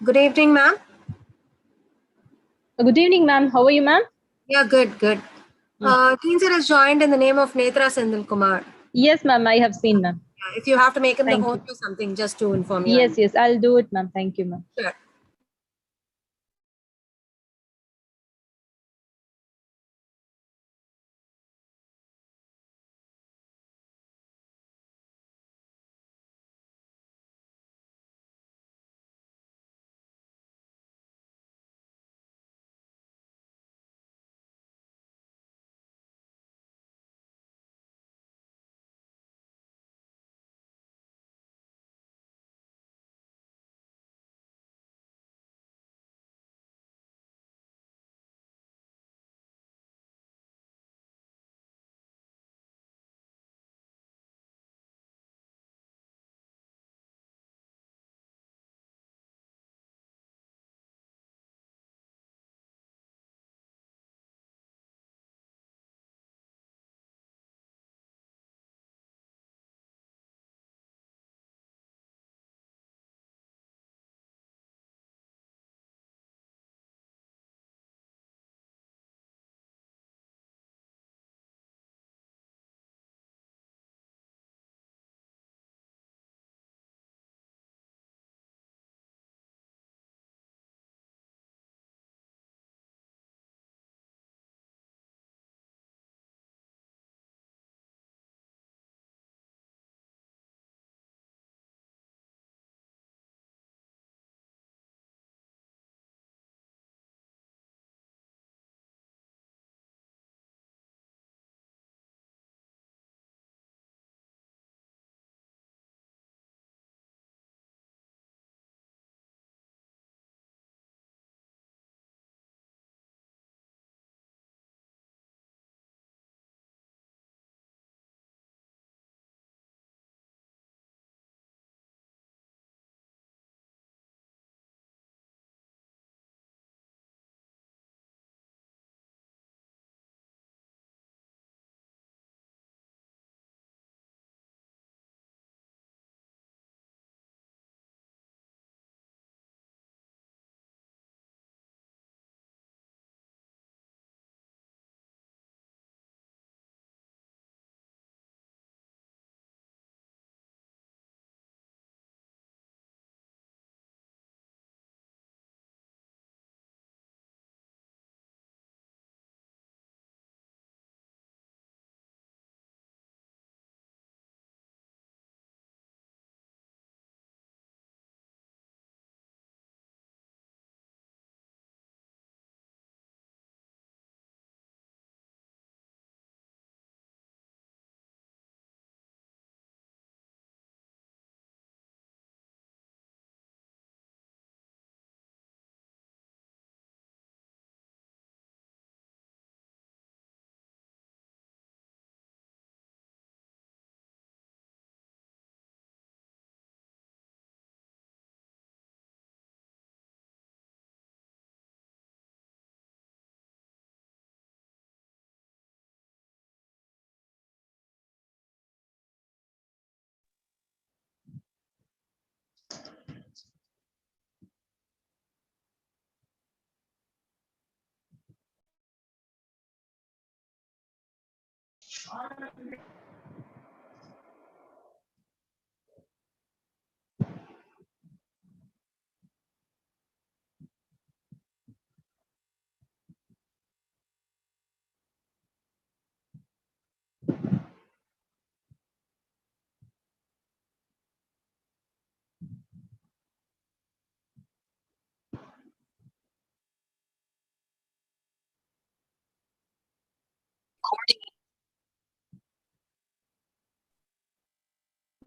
Good evening, ma'am. Good evening, ma'am. How are you, ma'am? Yeah, good. Teen sir has joined in the name of Netra Sendil Kumar. Yes, ma'am. I have seen, ma'am. If you have to make him the Thank host you. or something, just to inform you. Yes. I'll do it, ma'am. Thank you, ma'am. Sure.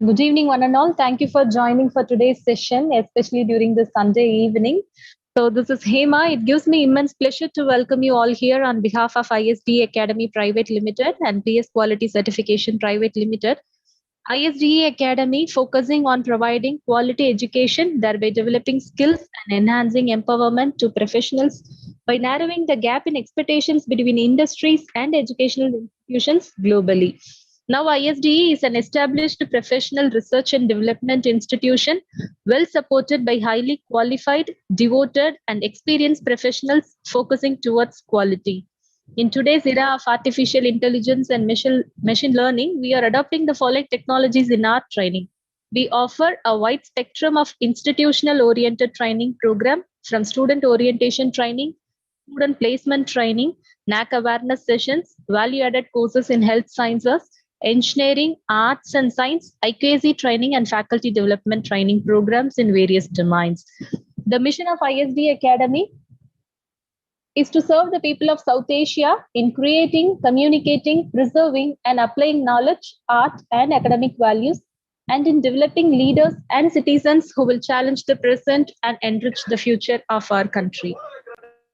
Good evening, one and all. Thank you for joining for today's session, especially during the Sunday evening. So, this is Hema. It gives me immense pleasure to welcome you all here on behalf of ISD Academy Private Limited and PS Quality Certification Private Limited. ISDE Academy focusing on providing quality education, thereby developing skills and enhancing empowerment to professionals by narrowing the gap in expectations between industries and educational institutions globally. Now, ISDE is an established professional research and development institution, well supported by highly qualified, devoted, and experienced professionals focusing towards quality. In today's era of artificial intelligence and machine learning, we are adopting the following technologies in our training. We offer a wide spectrum of institutional oriented training program from student orientation training, student placement training, NAC awareness sessions, value added courses in health sciences, engineering, arts and science, IQAC training, and faculty development training programs in various domains. The mission of ISD Academy is to serve the people of South Asia in creating, communicating, preserving, and applying knowledge, art, and academic values, and in developing leaders and citizens who will challenge the present and enrich the future of our country.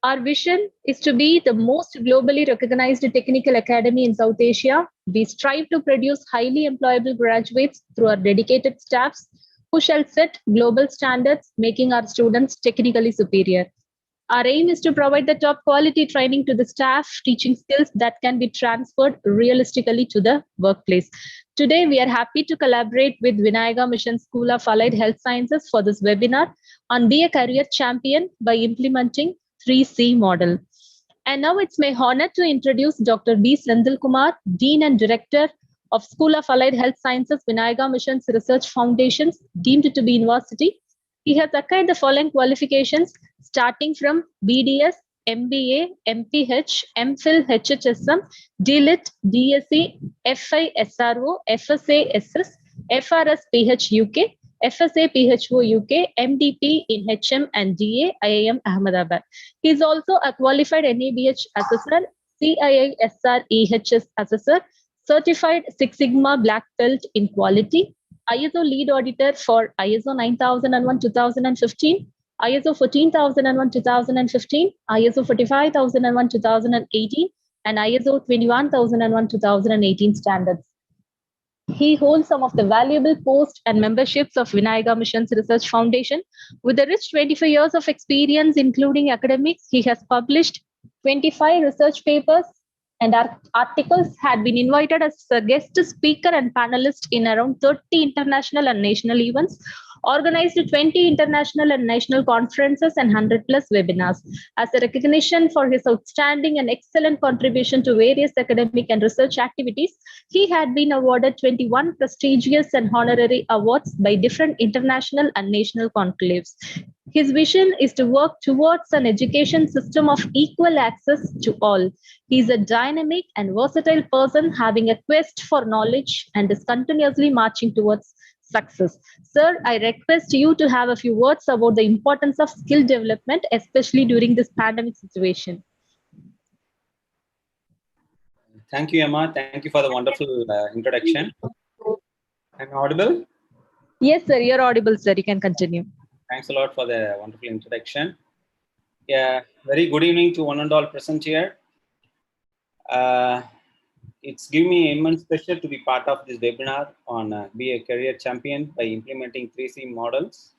Our vision is to be the most globally recognized technical academy in South Asia. We strive to produce highly employable graduates through our dedicated staffs who shall set global standards, making our students technically superior. Our aim is to provide the top quality training to the staff, teaching skills that can be transferred realistically to the workplace. Today, we are happy to collaborate with Vinayaga Mission School of Allied Health Sciences for this webinar on Be a Career Champion by implementing 3C model. And now it's my honor to introduce Dr. B. Sendil Kumar, Dean and Director of School of Allied Health Sciences, Vinayaga Mission's Research Foundations, deemed to be university. He has acquired the following qualifications starting from BDS, MBA, MPH, MPhil, HHSM, DLIT, DSc, FI, SRO, FSA, SS, FRS, PH UK, FSA, PHO UK, MDP in HM and DA, IIM Ahmedabad. He is also a qualified NABH assessor, CII SR EHS assessor, certified Six Sigma Black Belt in quality, ISO lead auditor for ISO 9001 2015, ISO 14001 2015, ISO 45001 2018, and ISO 21001 2018 standards. He holds some of the valuable posts and memberships of Vinayaga Mission's Research Foundation. With a rich 25 years of experience, including academics, he has published 25 research papers and articles, had been invited as a guest speaker and panelist in around 30 international and national events, organized 20 international and national conferences and 100 plus webinars. As a recognition for his outstanding and excellent contribution to various academic and research activities, he had been awarded 21 prestigious and honorary awards by different international and national conclaves. His vision is to work towards an education system of equal access to all. He is a dynamic and versatile person having a quest for knowledge and is continuously marching towards success. Sir, I request you to have a few words about the importance of skill development, especially during this pandemic situation. Thank you, Emma. Thank you for the wonderful introduction. Am I audible? Yes, sir. You're audible, sir. You can continue. Thanks a lot for the wonderful introduction. Yeah, very good evening to one and all present here. It's given me immense pleasure to be part of this webinar on Be a Career Champion by implementing 3C models,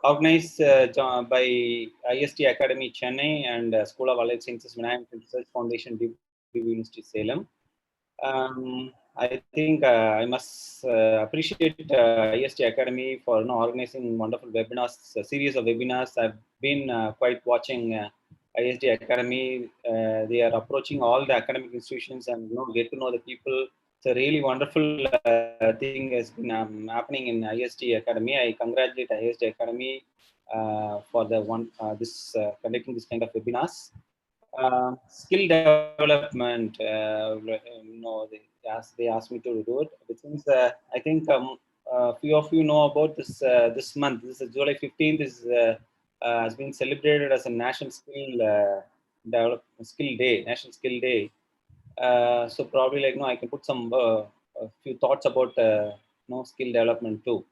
organized by IST Academy Chennai and School of Allied Sciences Vinayaga Research Foundation, University Salem. I think I must appreciate IST Academy for organizing wonderful webinars, a series of webinars. I've been quite watching ISD Academy. They are approaching all the academic institutions and get to know the people. It's a really wonderful thing has been happening in ISD Academy. I congratulate ISD Academy for the conducting this kind of webinars. Skill development, they asked me to do it. Since I think a few of you know about this this month. This is July 15th. Has been celebrated as a National Skill Day. National Skill Day. So probably I can put some a few thoughts about skill development too.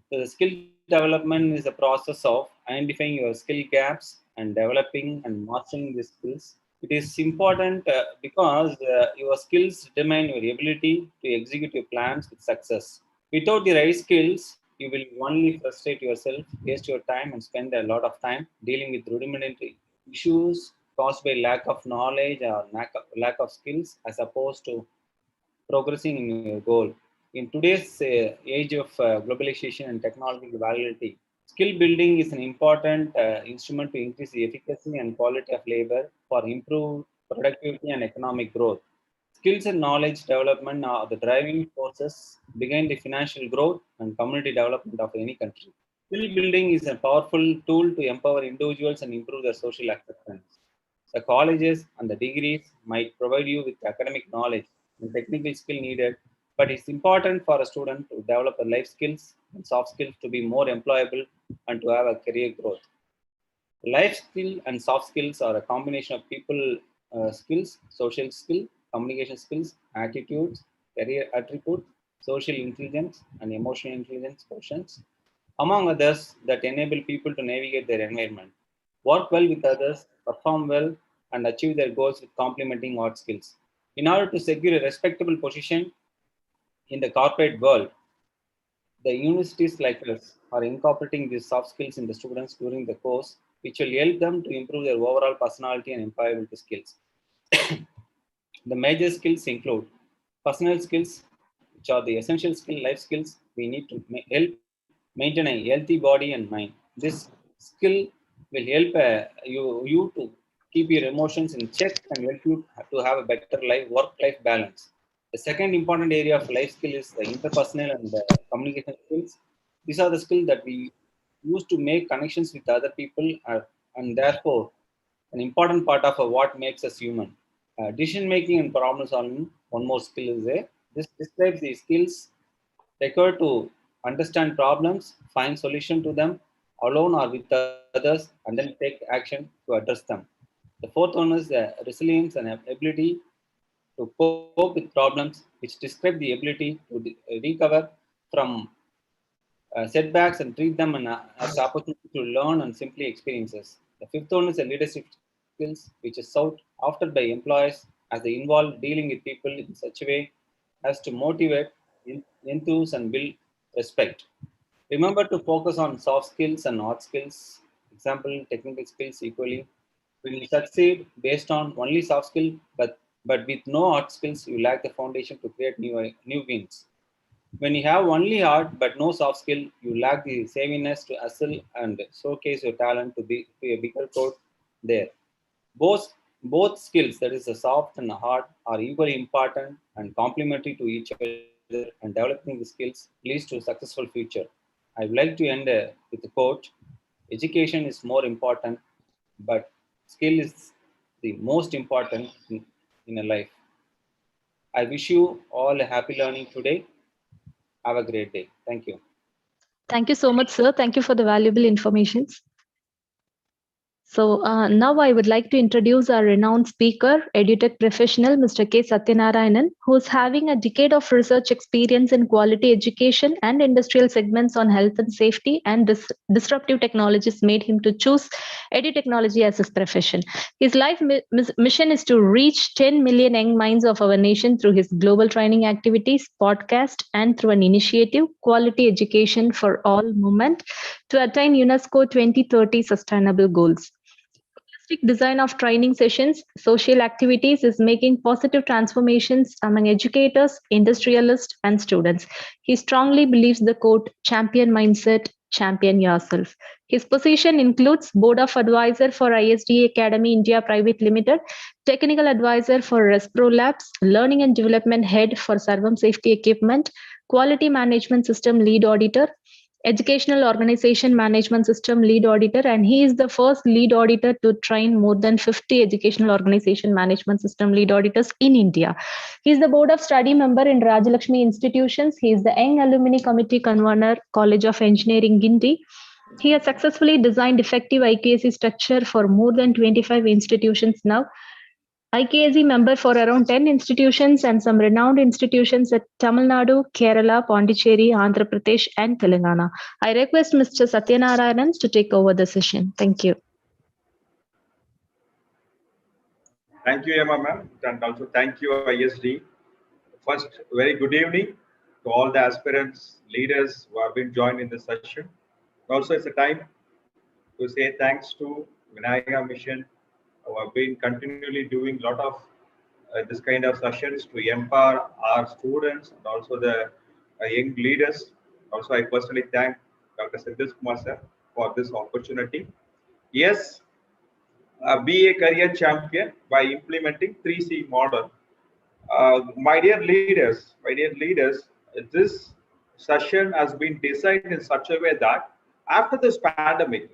So the skill development is a process of identifying your skill gaps and developing and mastering the skills. It is important because your skills determine your ability to execute your plans with success. Without the right skills, you will only frustrate yourself, waste your time, and spend a lot of time dealing with rudimentary issues caused by lack of knowledge or lack of skills, as opposed to progressing in your goal. In today's age of globalization and technological variability, skill building is an important instrument to increase the efficacy and quality of labor for improved productivity and economic growth. Skills and knowledge development are the driving forces behind the financial growth and community development of any country. Skill building is a powerful tool to empower individuals and improve their social acceptance. The colleges and the degrees might provide you with academic knowledge and technical skill needed, but it's important for a student to develop a life skills and soft skills to be more employable and to have a career growth. Life skill and soft skills are a combination of people skills, social skill, communication skills, attitudes, career attributes, social intelligence, and emotional intelligence quotients, among others, that enable people to navigate their environment, work well with others, perform well, and achieve their goals with complementing hard skills. In order to secure a respectable position in the corporate world, the universities like us are incorporating these soft skills in the students during the course, which will help them to improve their overall personality and employability skills. The major skills include personal skills, which are the essential skill, life skills we need to help maintain a healthy body and mind. This skill will help you to keep your emotions in check and help you to have a better work-life balance. The second important area of life skill is the interpersonal and the communication skills. These are the skills that we use to make connections with other people and therefore an important part of what makes us human. Decision making and problem solving, one more skill is there. This describes the skills required to understand problems, find solution to them alone or with others, and then take action to address them. The fourth one is the resilience and ability to cope with problems, which describe the ability to recover from setbacks and treat them as opportunity to learn and simply experiences. The fifth one is the leadership skills, which is sought after by employers as they involve dealing with people in such a way as to motivate, enthuse, and build respect. Remember to focus on soft skills and hard skills, example, technical skills equally. When you succeed based on only soft skill, but with no hard skills, you lack the foundation to create new wins. When you have only hard but no soft skill, you lack the savviness to hustle and showcase your talent to a bigger crowd there. Both skills, that is the soft and the hard, are equally important and complementary to each other, and developing the skills leads to a successful future. I would like to end with a quote: education is more important, but skill is the most important in a life. I wish you all a happy learning today. Have a great day. Thank you. Thank you so much, sir. Thank you for the valuable information. So now I would like to introduce our renowned speaker, EduTech professional, Mr. K. Satyanarayanan, who is having a decade of research experience in quality education and industrial segments on health and safety, and disruptive technologies made him to choose edutechnology as his profession. His life mission is to reach 10 million young minds of our nation through his global training activities, podcast, and through an initiative, Quality Education for All movement, to attain UNESCO 2030 sustainable goals. Design of training sessions, social activities is making positive transformations among educators, industrialists, and students. He strongly believes the quote, champion mindset, champion yourself. His position includes Board of Advisor for ISDA Academy India Private Limited, Technical Advisor for Respro Labs, Learning and Development Head for Sarvam Safety Equipment, Quality Management System Lead Auditor, Educational Organization Management System Lead Auditor, and he is the first lead auditor to train more than 50 Educational Organization Management System Lead Auditors in India. He is the Board of Study member in Rajalakshmi Institutions. He is the Young Alumni Committee Convener, College of Engineering, Guindy. He has successfully designed effective IKSE structure for more than 25 institutions now. IKSE member for around 10 institutions and some renowned institutions at Tamil Nadu, Kerala, Pondicherry, Andhra Pradesh, and Telangana. I request Mr. Satyanarayanan to take over the session. Thank you. Thank you, Emma ma'am, and also thank you, ISD. First, very good evening to all the aspirants, leaders who have been joined in this session. Also, it's a time to say thanks to Vinayaka Mission, who have been continually doing a lot of this kind of sessions to empower our students and also the young leaders. Also, I personally thank Dr. Siddharth Kumar sir for this opportunity. Yes, be a career champion by implementing 3C model. My dear leaders, this session has been designed in such a way that after this pandemic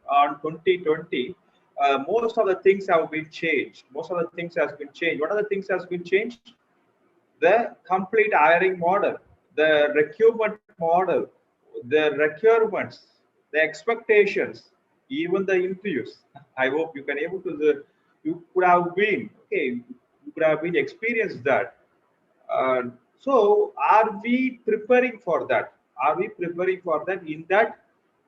on 2020, most of the things have been changed. Most of the things has been changed. What are the things has been changed? The complete hiring model, the recruitment model, the requirements, the expectations, even the interviews. I hope you can able to you could have been okay. You could have been experienced that. So, are we preparing for that? Are we preparing for that? In that,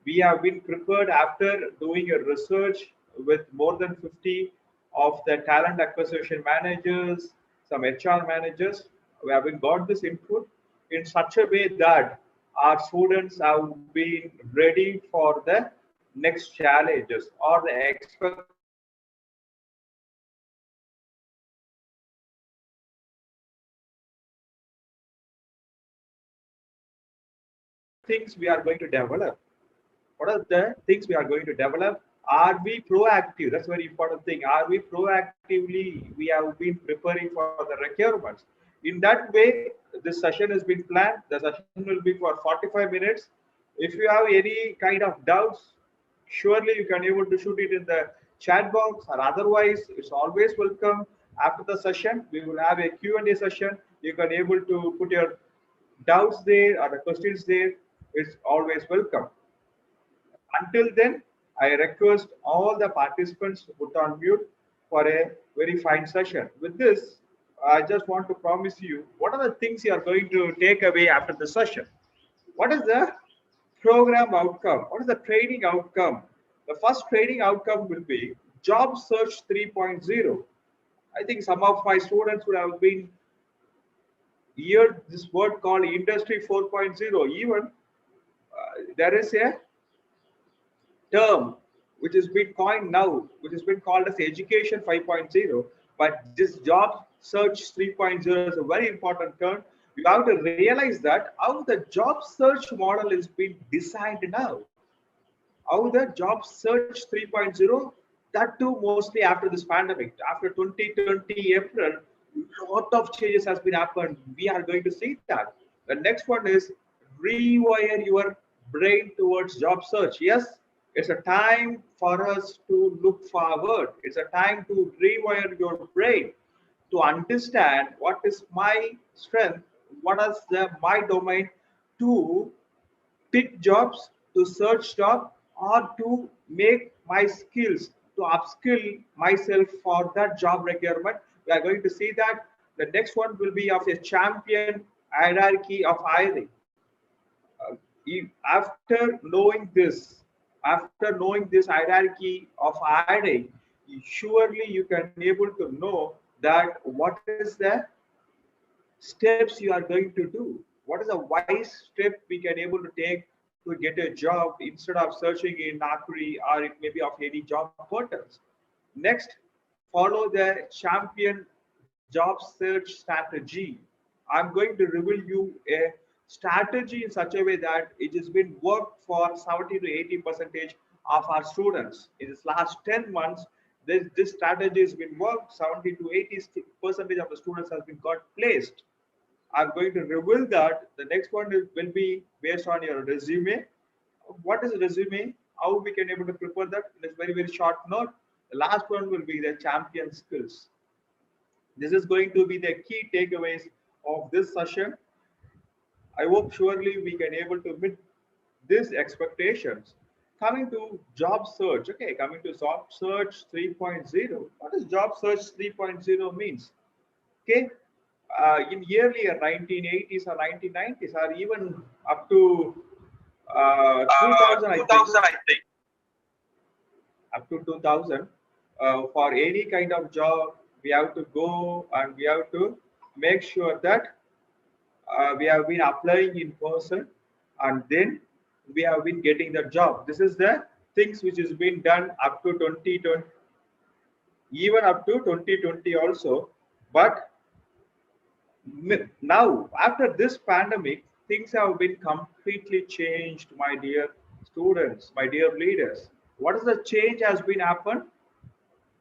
we have been prepared after doing a research with more than 50 of the talent acquisition managers, some HR managers. We have been got this input in such a way that our students have been ready for the next challenges or the expect things we are going to develop. What are the things we are going to develop? Are we proactive? That's a very important thing. Are we proactively? We have been preparing for the requirements. In that way, this session has been planned. The session will be for 45 minutes. If you have any kind of doubts, surely you can able to shoot it in the chat box, or otherwise, it's always welcome. After the session, we will have a Q&A session. You can able to put your doubts there or the questions there. It's always welcome. Until then, I request all the participants to put on mute for a very fine session. With this, I just want to promise you, what are the things you are going to take away after the session? What is the program outcome? What is the training outcome? The first training outcome will be Job Search 3.0. I think some of my students would have been heard this word called Industry 4.0. Even there is a term which has been coined now, which has been called as Education 5.0. But this Job Search 3.0 is a very important term. You have to realize that how the job search model is being designed now. How the Job Search 3.0, that too mostly after this pandemic, after 2020 April, a lot of changes has been happened. We are going to see that. The next one is rewire your brain towards job search. Yes, it's a time for us to look forward. It's a time to rewire your brain to understand what is my strength, what is my domain, to pick jobs, to search jobs, or to make my skills, to upskill myself for that job requirement. We are going to see that. The next one will be of a champion hierarchy of hiring. After knowing this hierarchy of hiring, surely you can able to know that what is the steps you are going to do. What is a wise step we can able to take to get a job instead of searching in Naukri, or it may be of any job portals. Next, follow the champion job search strategy. I'm going to reveal you a strategy in such a way that it has been worked for 70 to 80% of our students. In this last 10 months, this strategy has been worked. 70 to 80% of the students has been got placed. I'm going to reveal that. The next one will be based on your resume. What is a resume? How we can able to prepare that in a very, very short note. The last one will be the champion skills. This is going to be the key takeaways of this session. I hope surely we can able to meet these expectations. Coming to job search, okay, coming to job search 3.0. What does job search 3.0 means? Okay, in early 1980s or 1990s, or even up to 2000, I think. Up to 2000, for any kind of job, we have to go and we have to make sure that we have been applying in person, and then we have been getting the job. This is the things which has been done up to 2020. even up to 2020 also. But now, after this pandemic, things have been completely changed, my dear students, my dear leaders. What is the change has been happened?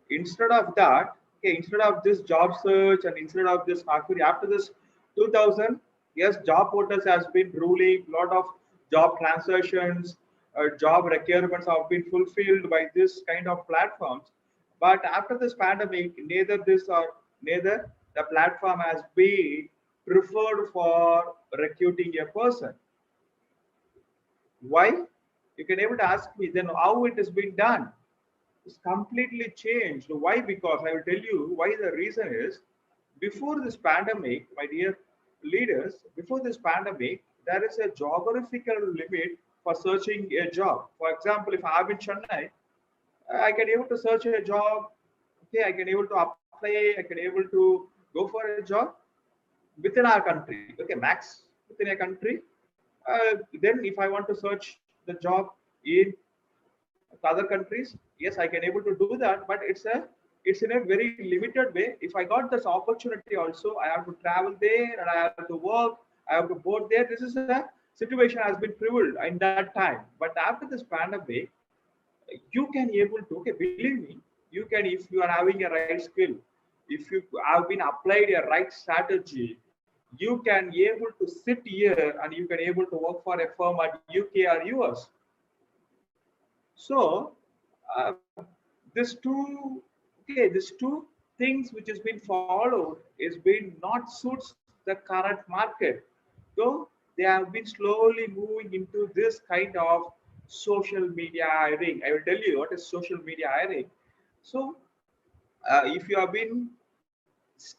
Instead of that, okay, instead of this job search and instead of this after this 2000, yes, job portals has been ruling. Lot of job transactions, job requirements have been fulfilled by this kind of platforms. But after this pandemic, neither this or neither the platform has been preferred for recruiting a person. Why? You can able to ask me then how it has been done. It's completely changed. Why? Because I will tell you why. The reason is, before this pandemic, my dear leaders, before this pandemic, there is a geographical limit for searching a job. For example, if I'm in Chennai, I can able to search a job. Okay, I can able to apply. I can able to go for a job within our country. Okay, max within a country. Then if I want to search the job in other countries, yes, I can able to do that, but it's in a very limited way. If I got this opportunity also, I have to travel there and I have to work, I have to board there. This is a situation has been prevalent in that time. But after this pandemic, you can able to, okay, believe me, you can, if you are having a right skill, if you have been applied a right strategy, you can able to sit here and you can able to work for a firm at UK or US. So uh, this two, okay, these two things which has been followed is been not suits the current market. So they have been slowly moving into this kind of social media hiring. I will tell you what is social media hiring. So if you have been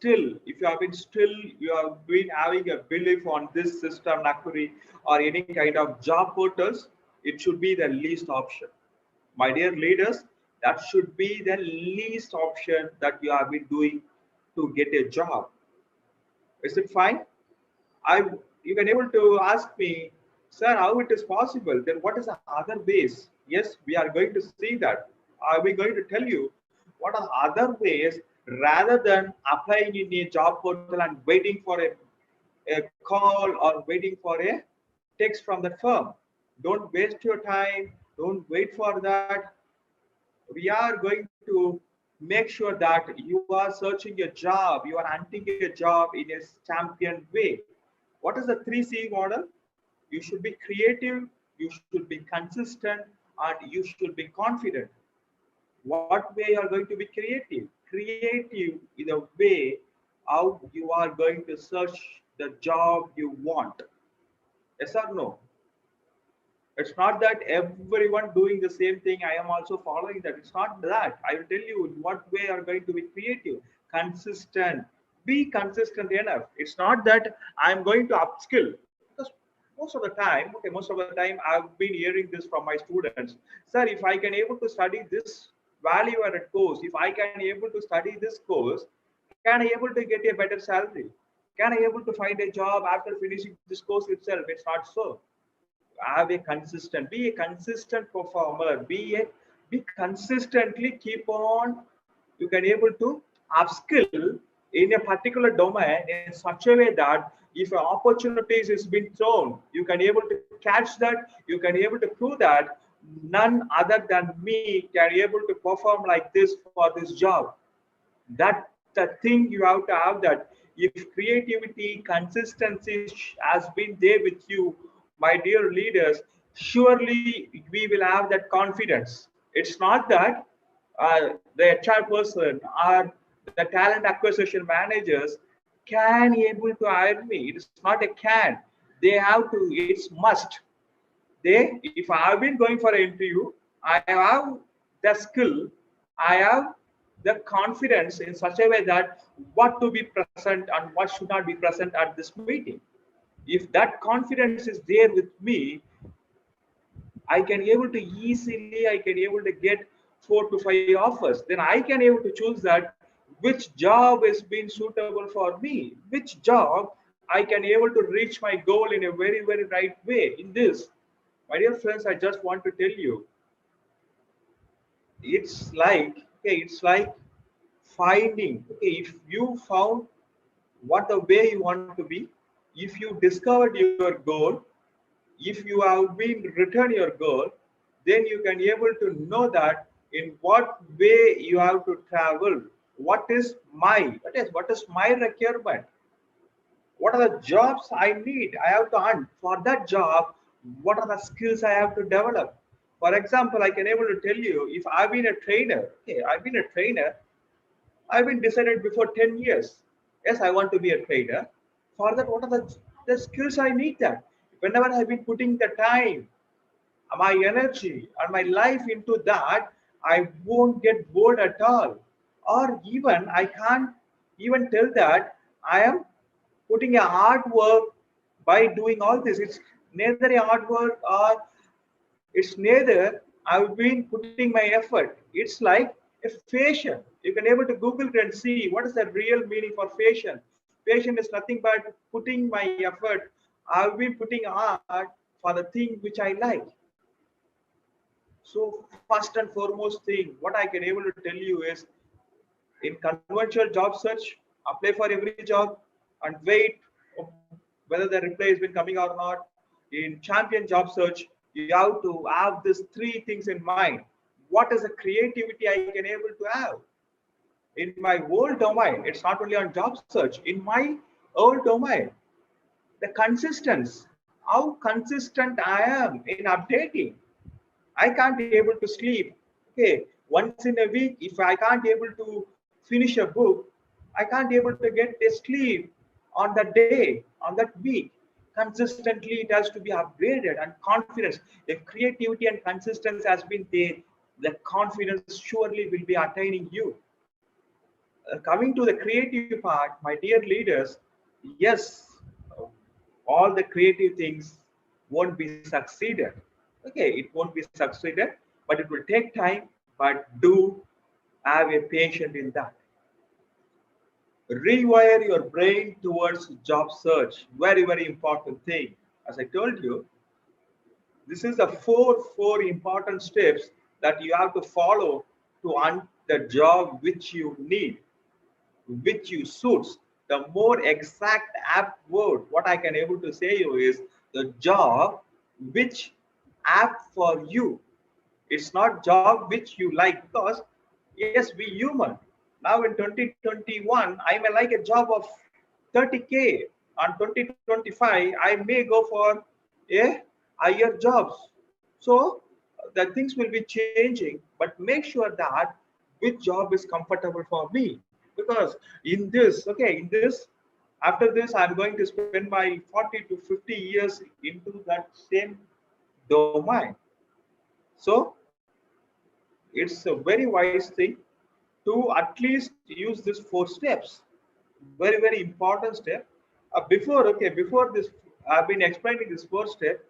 you have been having a belief on this system, Nakuri, or any kind of job portals, it should be the least option. My dear leaders, that should be the least option that you have been doing to get a job. Is it fine? I You can able to ask me, sir, how it is possible? Then what is the other ways? Yes, we are going to see that. Are we going to tell you what are other ways rather than applying in a job portal and waiting for a call or waiting for a text from the firm? Don't waste your time. Don't wait for that. We are going to make sure that you are searching a job, you are hunting a job in a champion way. What is the 3C model? You should be creative, you should be consistent, and you should be confident. What way you are going to be creative? Creative in a way how you are going to search the job you want. Yes or no? It's not that everyone doing the same thing. I am also following that. It's not that. I will tell you in what way are going to be creative, consistent. Be consistent enough. It's not that I'm going to upskill. Because most of the time, I've been hearing this from my students. Sir, if I can able to study this value-added course, if I can able to study this course, can I able to get a better salary? Can I able to find a job after finishing this course itself? It's not so. Be a consistent performer, be consistently keep on. You can able to upskill in a particular domain in such a way that if an opportunities is being thrown, you can able to catch that, you can able to prove that none other than me can able to perform like this for this job. That the thing you have to have, that if creativity, consistency has been there with you, my dear leaders, surely we will have that confidence. It's not that the HR person or the talent acquisition managers can able to hire me. It's not a can. They have to, it's must. If I have been going for an interview, I have the skill, I have the confidence in such a way that what to be present and what should not be present at this meeting. If that confidence is there with me, I can able to easily, I can able to get 4 to 5 offers. Then I can able to choose that which job is being suitable for me, which job I can able to reach my goal in a very, very right way. In this, my dear friends, I just want to tell you, it's like, okay, it's like finding, okay, if you found what the way you want to be, if you discovered your goal, if you have been written your goal, then you can able to know that in what way you have to travel. What is my requirement? What are the jobs I need? I have to earn for that job. What are the skills I have to develop? For example, I can able to tell you if I've been a trainer. Okay, I've been a trainer. I've been decided before 10 years. Yes, I want to be a trader. For that, what are the skills I need that? Whenever I've been putting the time, my energy, and my life into that, I won't get bored at all. Or even I can't even tell that I am putting a hard work by doing all this. It's neither a hard work or it's neither I've been putting my effort. It's like a fashion. You can able to Google it and see what is the real meaning for fashion. Fashion is nothing but putting my effort. I've been putting art for the thing which I like. So first and foremost thing, what I can able to tell you is in conventional job search, apply for every job and wait whether the reply has been coming or not. In champion job search, you have to have these three things in mind. What is the creativity I can able to have? In my whole domain, it's not only on job search, in my whole domain, the consistency, how consistent I am in updating. I can't be able to sleep. Okay, once in a week, if I can't able to finish a book, I can't able to get a sleep on that day, on that week. Consistently, it has to be upgraded and confidence. If creativity and consistency has been there, the confidence surely will be attaining you. Coming to the creative part, my dear leaders, yes, all the creative things won't be succeeded. Okay, it won't be succeeded, but it will take time. But do have a patience in that. Rewire your brain towards job search. Very, very important thing. As I told you, this is the four important steps that you have to follow to earn the job which you need, which you suits. The more exact apt word, what I can able to say you is the job which apt for you. It's not job which you like, because yes, we human. Now in 2021, I may like a job of 30K. On 2025, I may go for a higher jobs. So the things will be changing, but make sure that which job is comfortable for me. Because in this, okay, in this, after this, I'm going to spend my 40 to 50 years into that same domain. So it's a very wise thing to at least use these 4 steps. Very, very important step. Before this, I've been explaining this 4 step.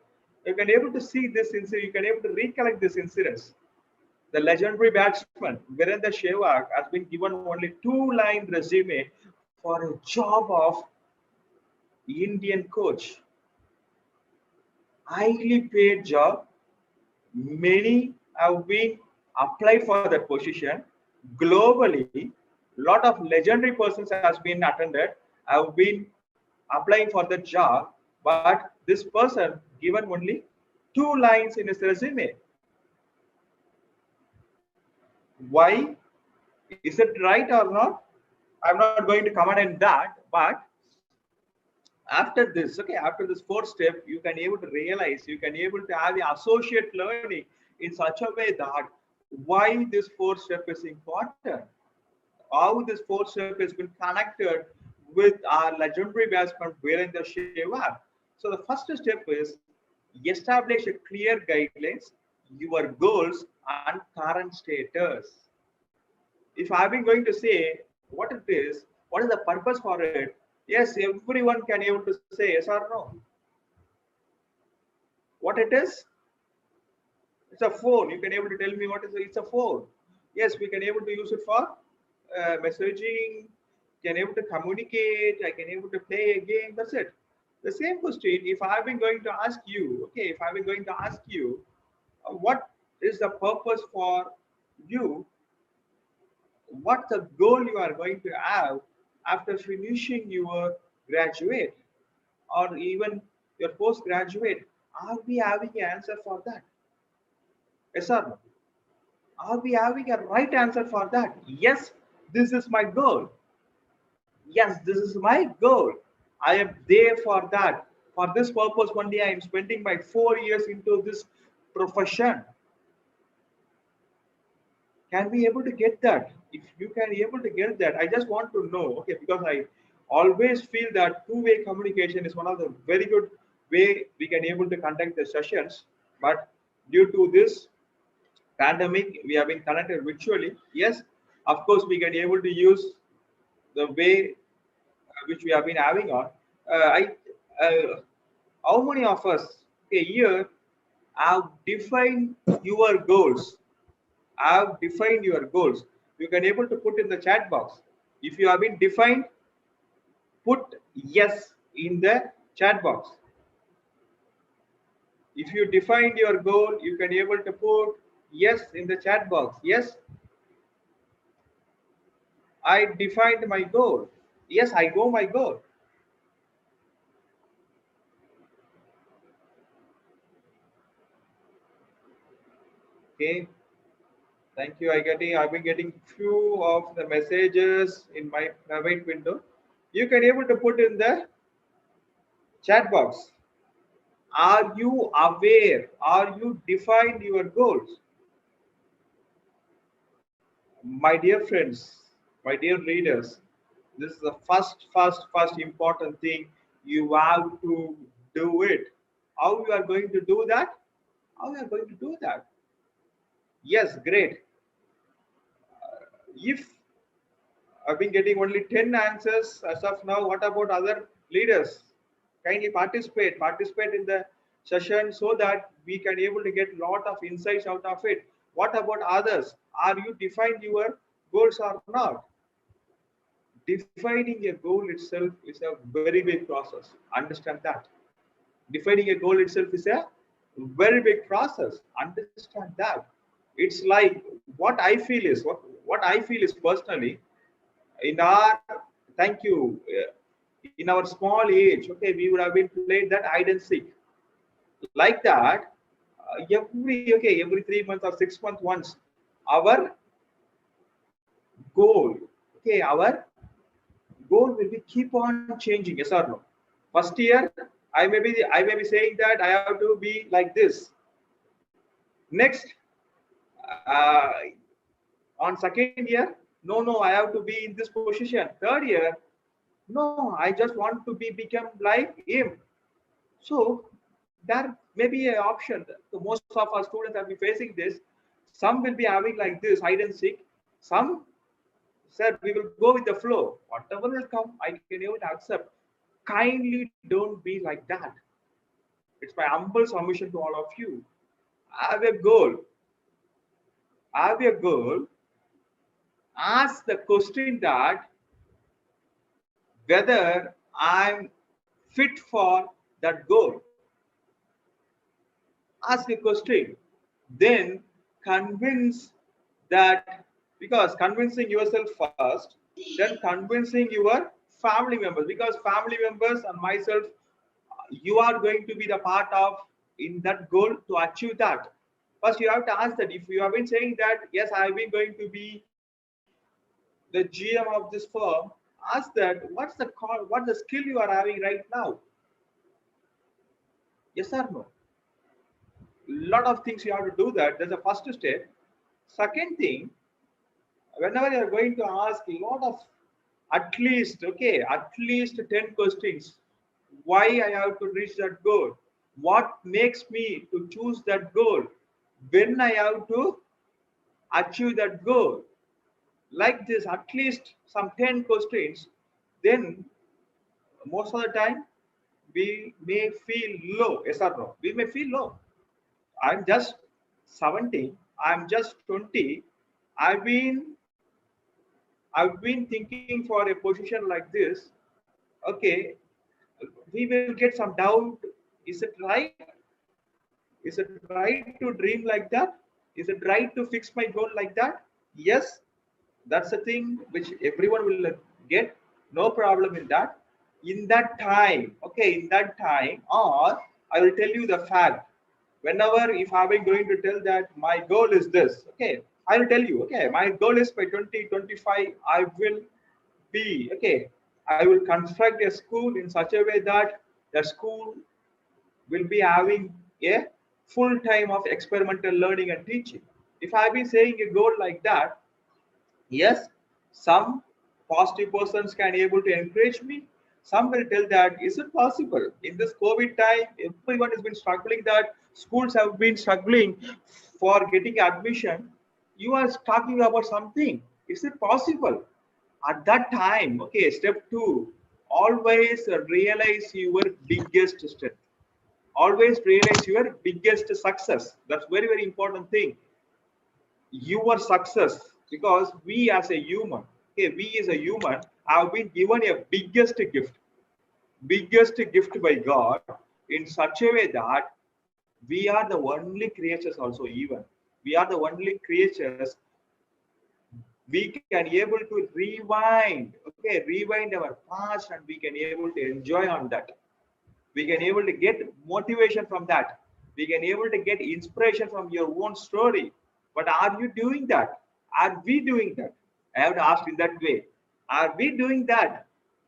You can able to see this incident. You can able to recollect this incident. The legendary batsman Virendra Sehwag has been given only 2-line resume for a job of Indian coach. Highly paid job. Many have been applied for that position. Globally, lot of legendary persons has been attended, have been applying for the job, but this person given only 2 lines in his resume. Why? Is it right or not? I'm not going to comment on that, but after this, okay, after this 4 step, you can able to realize, you can able to have the associate learning in such a way that why this 4 step is important, how this 4 step has been connected with our legendary batsman Virendra Sehwag. So the first step is establish a clear guidelines, your goals and current status. If I've been going to say what it is, what is the purpose for it, yes, everyone can able to say yes or no. What it is? It's a phone. You can able to tell me what is it? It's a phone. Yes, we can able to use it for messaging, can able to communicate, I can able to play a game, that's it. The same question, if I've been going to ask you, okay, if I've been going to ask you, what is the purpose for you what the goal you are going to have after finishing your graduate or even your postgraduate. Are we having an answer for that? Yes or no? Are we having a right answer for that? Yes, this is my goal. Yes, this is my goal. I am there for that. For this purpose, one day I am spending my 4 years into this profession. Can we able to get that? If you can able to get that, I just want to know, okay, because I always feel that two-way communication is one of the very good way we can able to conduct the sessions. But due to this pandemic, we have been connected virtually. Yes, of course, we can able to use the way which we have been having on. How many of us, okay, here have defined your goals? Have defined your goals. You can able to put in the chat box. If you have been defined, put yes in the chat box. If you defined your goal, you can able to put yes in the chat box. Yes, I defined my goal. Yes, I go my goal. Okay. Thank you. I've been getting few of the messages in my private window. You can able to put in the chat box. Are you aware? Are you defined your goals? My dear friends, my dear readers, this is the first important thing. You have to do it. How you are going to do that? How you are going to do that? Yes, great. If I've been getting only 10 answers as of now, what about other leaders? Kindly participate in the session so that we can able to get lot of insights out of it. What about others? Are you defined your goals or not? Defining a goal itself is a very big process. Understand that. Defining a goal itself is a very big process. Understand that. It's like what I feel is personally in our thank you in our small age, okay, we would have been played that hide and seek like that every 3 months or 6 months once our goal, okay, our goal will be keep on changing. Yes or no? First year I may be saying that I have to be like this. Next, uh, on second year, no, I have to be in this position. Third year, no, I just want to become like him. So there may be an option. So most of our students have been facing this. Some will be having like this hide and seek. Some said we will go with the flow. Whatever will come, I can even accept. Kindly don't be like that. It's my humble submission to all of you. Have a goal. Have a goal. Ask the question that whether I'm fit for that goal. Ask a question. Then convince that, because convincing yourself first, then convincing your family members, because family members and myself, you are going to be the part of in that goal to achieve that. First you have to ask that. If you have been saying that yes, I've been going to be the GM of this firm, ask that what's the skill you are having right now. Yes or no? Lot of things you have to do that. That's the first step. Second thing, whenever you are going to ask a lot of at least 10 questions. Why I have to reach that goal? What makes me to choose that goal? When I have to achieve that goal? Like this, at least some 10 questions. Then most of the time we may feel low. Yes or no? We may feel low. I'm just 17. I'm just 20. I've been I've been thinking for a position like this. Okay, we will get some doubt. Is it right? Is it right to dream like that? Is it right to fix my goal like that? Yes. That's the thing which everyone will get. No problem in that. In that time, okay, in that time, or I will tell you the fact. Whenever if I am going to tell that my goal is this, okay, I will tell you, okay, my goal is by 2025, I will be, okay, I will construct a school in such a way that the school will be having a full time of experimental learning and teaching. If I've been saying a goal like that, yes, some positive persons can able to encourage me. Some will tell that is it possible in this COVID time? Everyone has been struggling. That schools have been struggling for getting admission. You are talking about something. Is it possible? At that time, okay. Step two: always realize your biggest strength. Always realize your biggest success. That's very very important thing. Your success, because we as a human, okay, we as a human have been given a biggest gift by God in such a way that we are the only creatures also. Even we are the only creatures, we can able to rewind, okay, rewind our past, and we can able to enjoy on that. We can able to get motivation from that. We can able to get inspiration from your own story. But are you doing that? Are we doing that? I have to ask in that way. Are we doing that?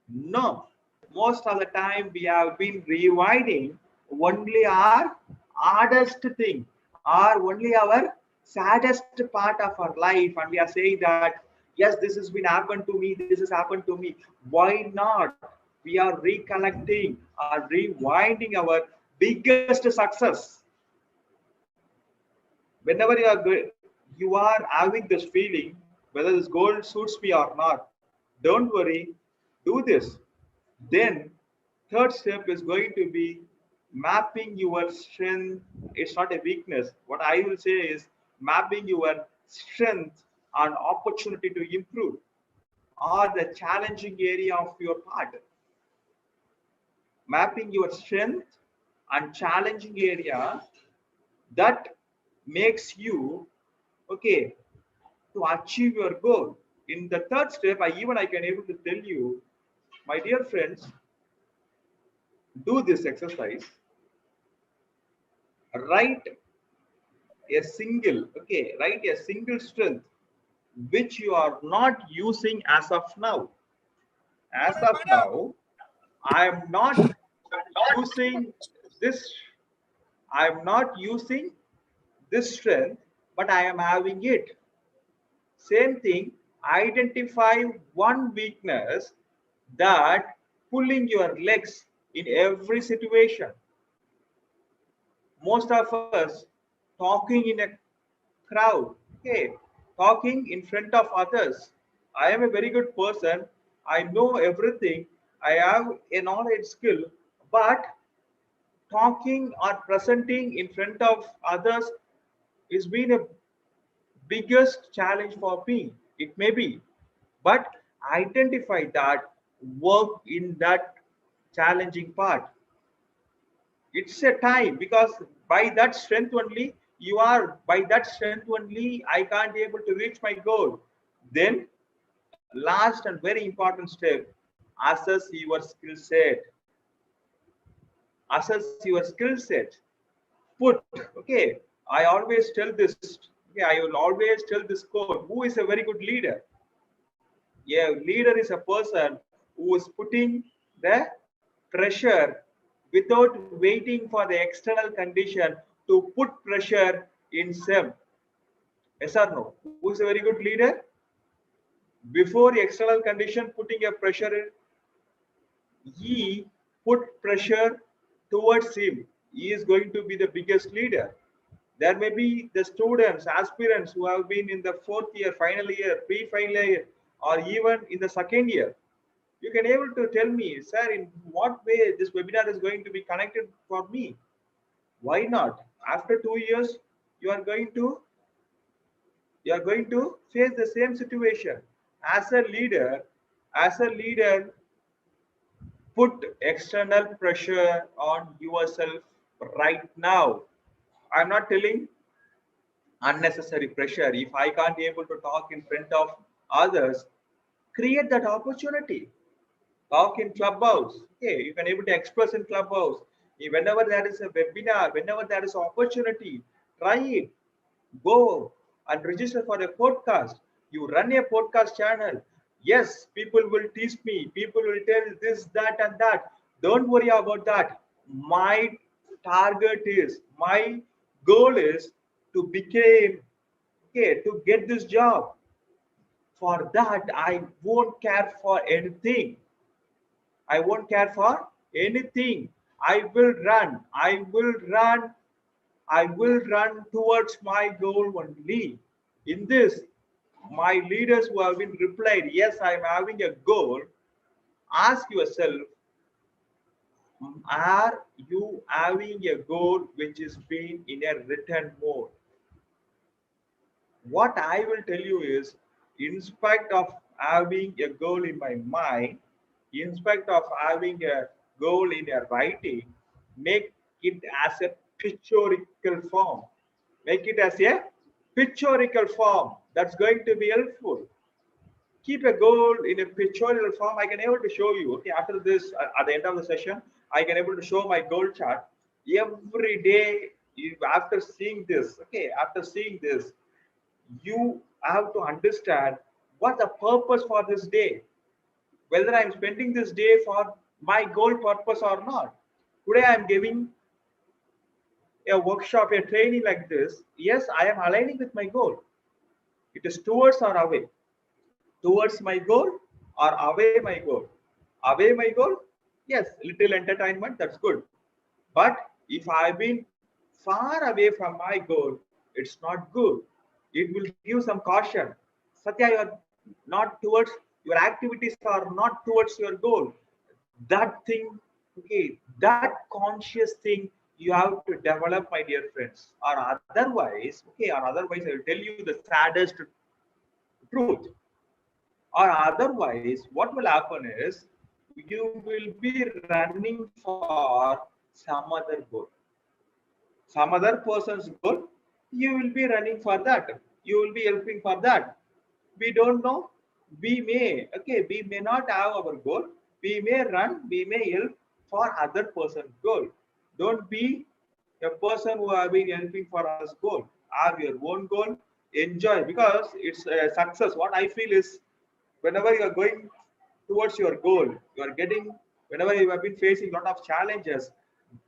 No. Most of the time we have been rewinding only our hardest thing, or only our saddest part of our life, and we are saying that yes, this has been happened to me, this has happened to me. Why not? We are recollecting or rewinding our biggest success. Whenever you are having this feeling whether this goal suits me or not, don't worry, do this. Then third step is going to be mapping your strength. It's not a weakness. What I will say is mapping your strength and opportunity to improve, or the challenging area of your part. Mapping your strength and challenging area that makes you, okay, to achieve your goal. In the third step, I can able to tell you, my dear friends, do this exercise. Write a single, okay, write a single strength which you are not using as of now. As of now, I am not using this. I am not using this strength, but I am having it. Same thing, identify one weakness that pulling your legs in every situation. Most of us talking in a crowd, okay, talking in front of others. I am a very good person. I know everything. I have a knowledge skill, but talking or presenting in front of others is been a biggest challenge for me. It may be, but identify that, work in that challenging part. It's a time, because by that strength only you are, by that strength only I can't able to reach my goal. Then last and very important step, assess your skill set. Assess your skill set. Put, okay, I always tell this, okay, I will always tell this quote: who is a very good leader? A leader is a person who is putting the pressure without waiting for the external condition to put pressure in them. Yes or no? Who is a very good leader? Before the external condition putting a pressure, he put pressure towards him. He is going to be the biggest leader. There may be the students, aspirants who have been in the fourth year, final year, pre-final year, or even in the second year. You can able to tell me, sir, in what way this webinar is going to be connected for me? Why not? After 2 years, you are going to face the same situation. As a leader, put external pressure on yourself right now. I'm not telling unnecessary pressure. If I can't be able to talk in front of others, create that opportunity. Talk in Clubhouse. Okay, you can able to express in Clubhouse. Whenever there is a webinar, whenever there is opportunity, try it. Go and register for a podcast. You run a podcast channel. Yes, people will tease me. People will tell this, that, and that. Don't worry about that. My my goal is to become, okay, to get this job. For that, I won't care for anything. I won't care for anything. I will run. I will run towards my goal only. In this, my leaders who have been replied, yes, I'm having a goal. Ask yourself, are you having a goal which is being in a written mode? What I will tell you is, in spite of having a goal in my mind, in spite of having a goal in a writing, make it as a pictorial form. Make it as a pictorial form. That's going to be helpful. Keep a goal in a pictorial form. I can able to show you. Okay, after this, at the end of the session, I can able to show my goal chart every day. After seeing this, okay, after seeing this, you have to understand what the purpose for this day, whether I'm spending this day for my goal purpose or not. Today I'm giving a workshop, a training like this. Yes, I am aligning with my goal. It is towards or away. Towards my goal or away my goal. Away my goal, yes, little entertainment, that's good. But if I've been far away from my goal, it's not good. It will give some caution. Satya, you are not towards, your activities are not towards your goal. That thing, okay, that conscious thing you have to develop, my dear friends. Or otherwise, okay, or otherwise I will tell you the saddest truth. Or otherwise, what will happen is you will be running for some other goal. Some other person's goal, you will be running for that. You will be helping for that. We don't know. We may not have our goal. We may run, we may help for other person's goal. Don't be a person who have been helping for others' goal. Have your own goal, enjoy, because it's a success. What I feel is, whenever you are going towards your goal, you are getting, whenever you have been facing a lot of challenges,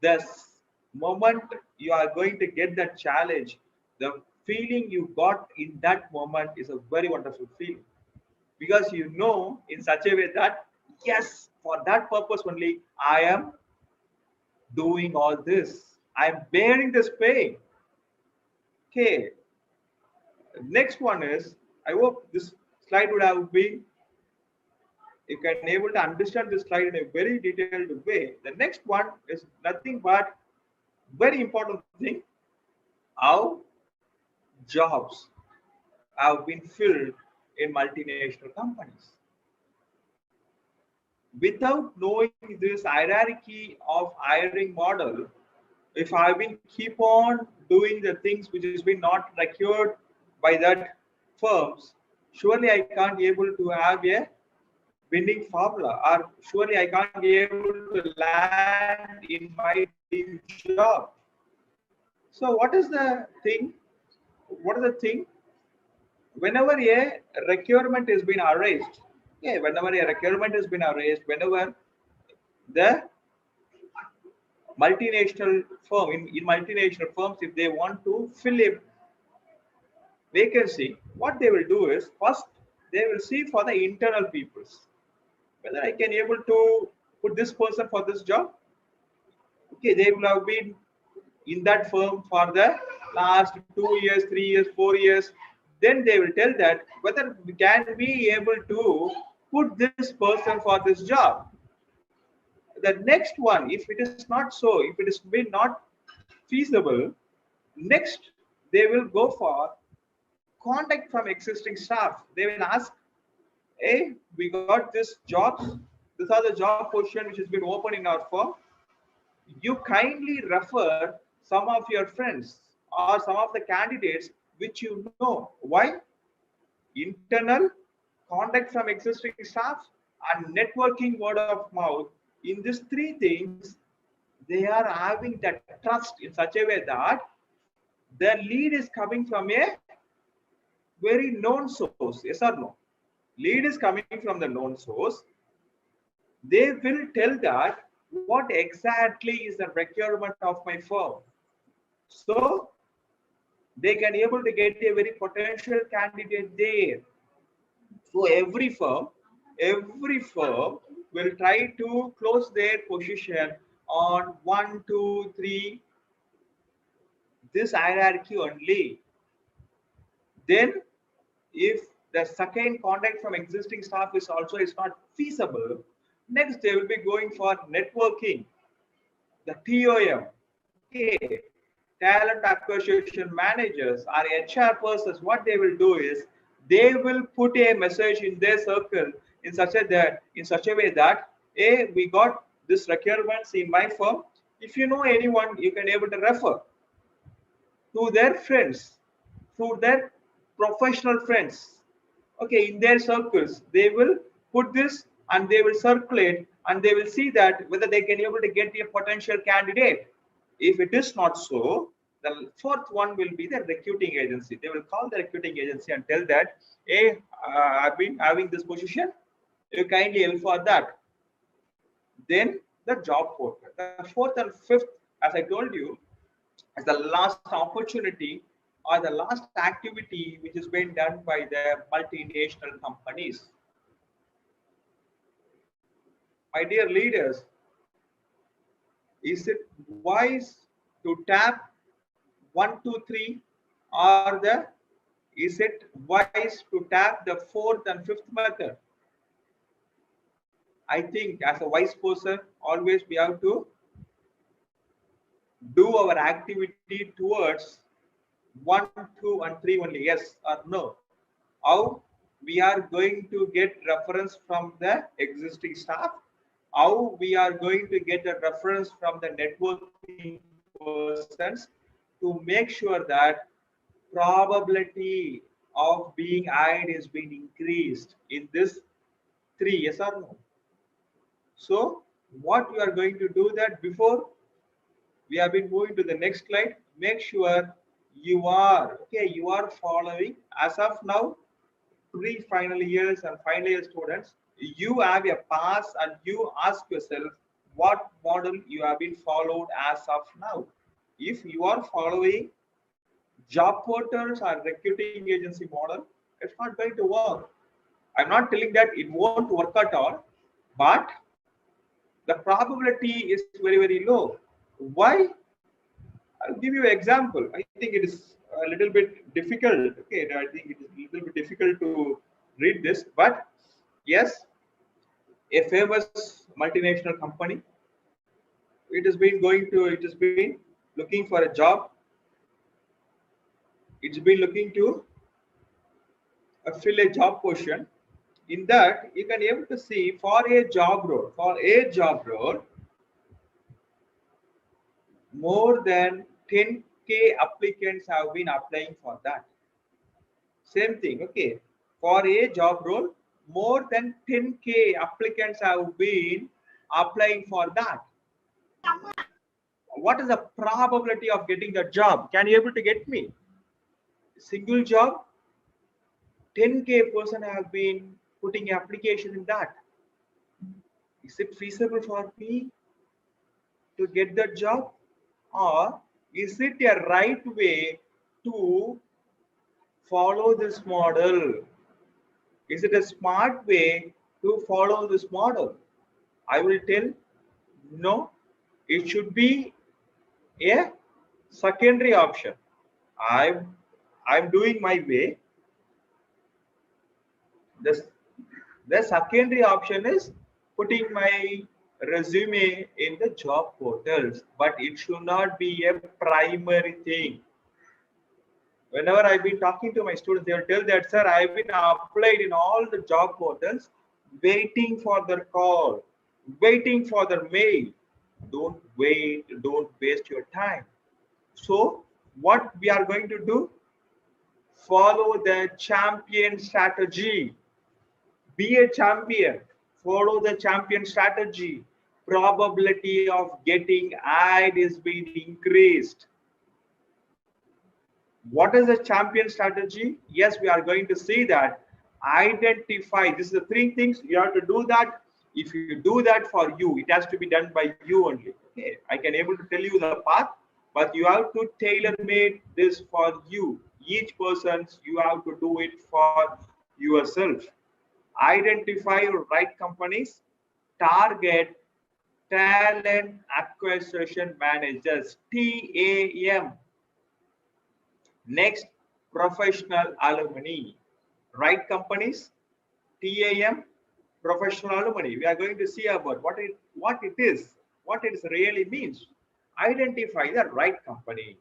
this moment you are going to get that challenge, the feeling you got in that moment is a very wonderful feeling, because you know in such a way that yes, for that purpose only I am doing all this. I am bearing this pain. Okay. Next one is, I hope this slide would have been, you can able to understand this slide in a very detailed way. The next one is nothing but very important thing, how jobs have been filled in multinational companies. Without knowing this hierarchy of hiring model, if I've been keep on doing the things which has been not required by that firms, surely I can't be able to have a winning formula, or surely I can't be able to land in my dream job. So what is the thing? What is the thing? Whenever a requirement has been raised, okay, whenever a requirement has been raised, whenever the multinational firm, in multinational firms, if they want to fill a vacancy, what they will do is, first they will see for the internal peoples, whether I can able to put this person for this job. Okay, they will have been in that firm for the last 2 years, 3 years, 4 years. Then they will tell that whether we can be able to put this person for this job. The next one, if it is not so, if it is not feasible, next they will go for contact from existing staff. They will ask, hey, we got this jobs, these are the job position which has been open in our firm. You kindly refer some of your friends or some of the candidates which you know. Why? Internal contact from existing staff, and networking word of mouth. In these three things, they are having that trust in such a way that their lead is coming from a very known source. Yes or no? Lead is coming from the known source. They will tell that what exactly is the requirement of my firm. So they can able to get a very potential candidate there. So every firm will try to close their position on 1, 2, 3, this hierarchy only. Then if the second contact from existing staff is not feasible, next they will be going for networking, the TOM, okay, talent acquisition managers or HR persons. What they will do is they will put a message in their circle in such a way that, hey, we got this requirements in my firm. If you know anyone, you can able to refer to their friends, to their professional friends. Okay, in their circles, they will put this and they will circulate and they will see that whether they can able to get a potential candidate. If it is not so, the fourth one will be the recruiting agency. They will call the recruiting agency and tell that, hey, I've been having this position, you kindly help for that. Then the job portal. The fourth and fifth, as I told you, as the last opportunity or the last activity which is being done by the multinational companies. My dear leaders, is it wise to tap 1, 2, 3, or is it wise to tap the fourth and fifth method? I think as a wise person, always we have to do our activity towards 1, 2, and 3 only, yes or no. How we are going to get reference from the existing staff, how we are going to get a reference from the networking persons to make sure that probability of being hired is being increased in this 3, yes or no. So what you are going to do that before we have been moving to the next slide, make sure you are following. As of now, pre-final years and final year students, you have a pass and you ask yourself what model you have been followed as of now. If you are following job portals or recruiting agency model, it's not going to work. I'm not telling that it won't work at all, but the probability is very, very low. Why? I'll give you an example. I think it is a little bit difficult. Okay, I think it is a little bit difficult to read this, but yes, a famous multinational company. It has been looking for a job. It's been looking to fill a job position. In that, you can able to see for a job role, more than 10K applicants have been applying for that. Same thing, okay. For a job role, more than 10K applicants have been applying for that. What is the probability of getting the job? Can you able to get me? Single job, 10K person have been putting application in that. Is it feasible for me to get that job? Or is it a right way to follow this model? Is it a smart way to follow this model? I will tell no, it should be a secondary option. I'm doing my way. The secondary option is putting my resume in the job portals, but it should not be a primary thing. Whenever I've been talking to my students, they will tell that, sir, I've been applied in all the job portals, waiting for their call, waiting for their mail. Don't wait, don't waste your time. So what we are going to do? Follow the champion strategy. Be a champion. Follow the champion strategy. Probability of getting ad is being increased. What is the champion strategy? Yes, we are going to see that. Identify. This is the three things you have to do that. If you do that for you, it has to be done by you only. Okay, I can able to tell you the path, but you have to tailor-made this for you. Each person, you have to do it for yourself. Identify right companies. Target talent acquisition managers, TAM. Next, professional alumni. Right companies, TAM, professional alumni. We are going to see about what it really means. Identify the right company.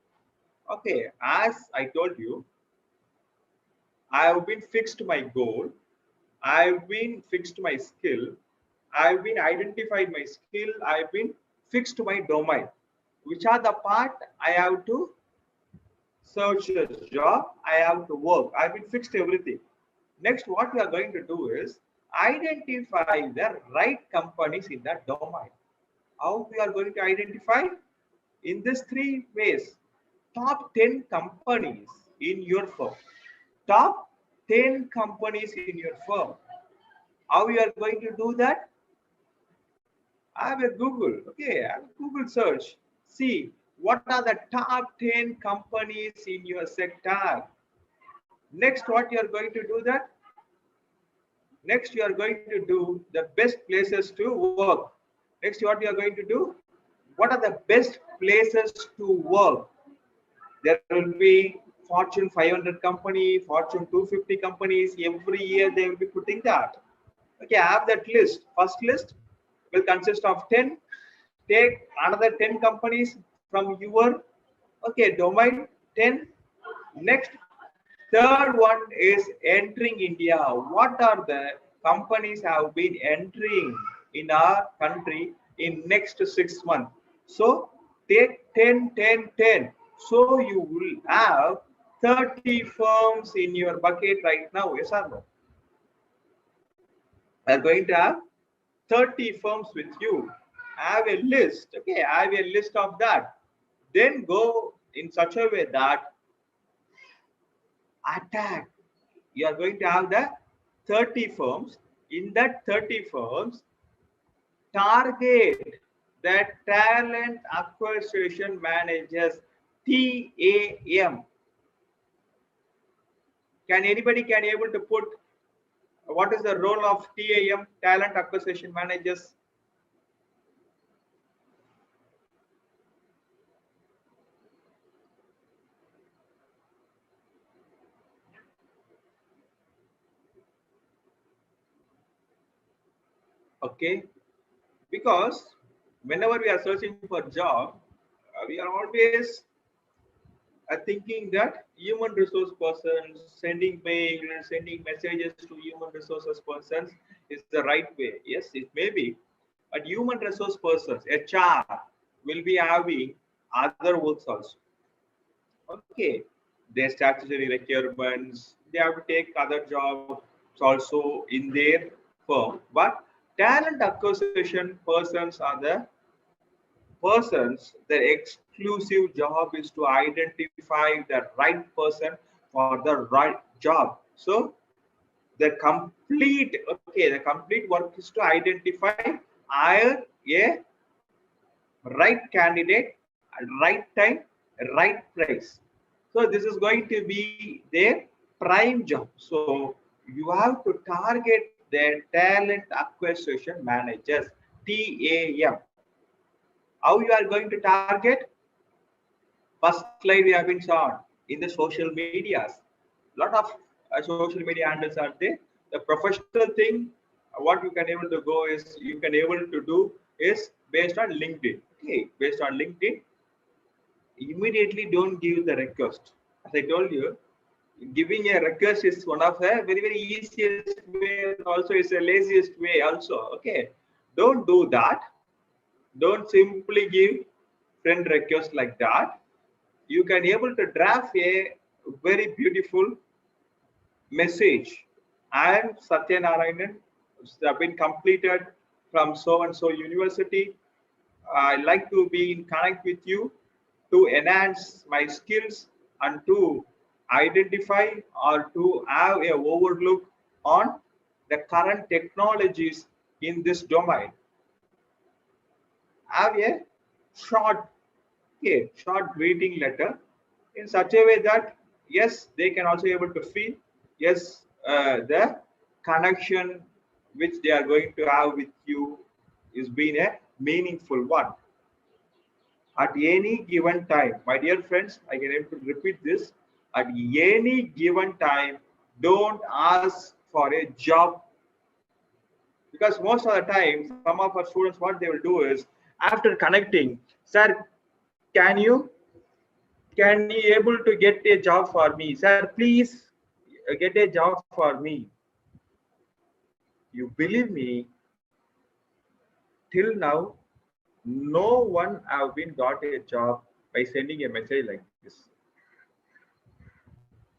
Okay, as I told you, I have been fixed my goal. I've been fixed my skill. I've been identified my skill. I've been fixed my domain. Which are the part I have to search a job, I have to work. I've been fixed everything. Next, what we are going to do is identify the right companies in that domain. How we are going to identify? In these three ways. Top 10 companies in your firm. Top 10 companies in your firm. How you are going to do that? I have a Google. Okay, I have a Google search. See, what are the top 10 companies in your sector? Next, what you are going to do that? Next, you are going to do the best places to work. Next, what you are going to do? What are the best places to work? There will be Fortune 500 company, Fortune 250 companies. Every year they will be putting that. Okay, I have that list. First list will consist of 10. Take another 10 companies from your domain. 10. Next, third one is entering India. What are the companies have been entering in our country in next 6 months? So take 10, 10, 10. So you will have 30 firms in your bucket right now. Yes or no? We are going to have 30 firms with you. Have a list. Okay, have a list of that. Then go in such a way that attack. You are going to have the 30 firms. In that 30 firms, target the talent acquisition managers, TAM. Can anybody able to put what is the role of TAM, talent acquisition managers? Okay, because whenever we are searching for job, we are always thinking that human resource persons sending mail, sending messages to human resources persons is the right way. Yes, it may be, but human resource persons, HR, will be having other works also. Okay, their statutory requirements, they have to take other jobs also in their firm, but talent acquisition persons are the persons, their exclusive job is to identify the right person for the right job. So the complete work is to identify hire a right candidate at right time, right price. So this is going to be their prime job. So you have to target their talent acquisition managers, TAM. How you are going to target? First slide we have been shown in the social medias. Lot of social media handles are there. The professional thing, what you can able to go is you can able to do is based on LinkedIn. Okay, based on LinkedIn, immediately don't give the request. As I told you, giving a request is one of the very easiest way, and also is the laziest way also. Okay, don't do that. Don't simply give friend request like that. You can able to draft a very beautiful message. I am Satyanarayanan. have been completed from so and so university. I like to be in connect with you to enhance my skills and to identify or to have a overlook on the current technologies in this domain. Have a short, short greeting letter in such a way that yes, they can also able to feel yes, the connection which they are going to have with you is being a meaningful one. At any given time, my dear friends, I can able to repeat this. At any given time, don't ask for a job, because most of the time, some of our students, what they will do is after connecting, sir, can you able to get a job for me, sir? Please get a job for me. You believe me? Till now, no one have been got a job by sending a message like this.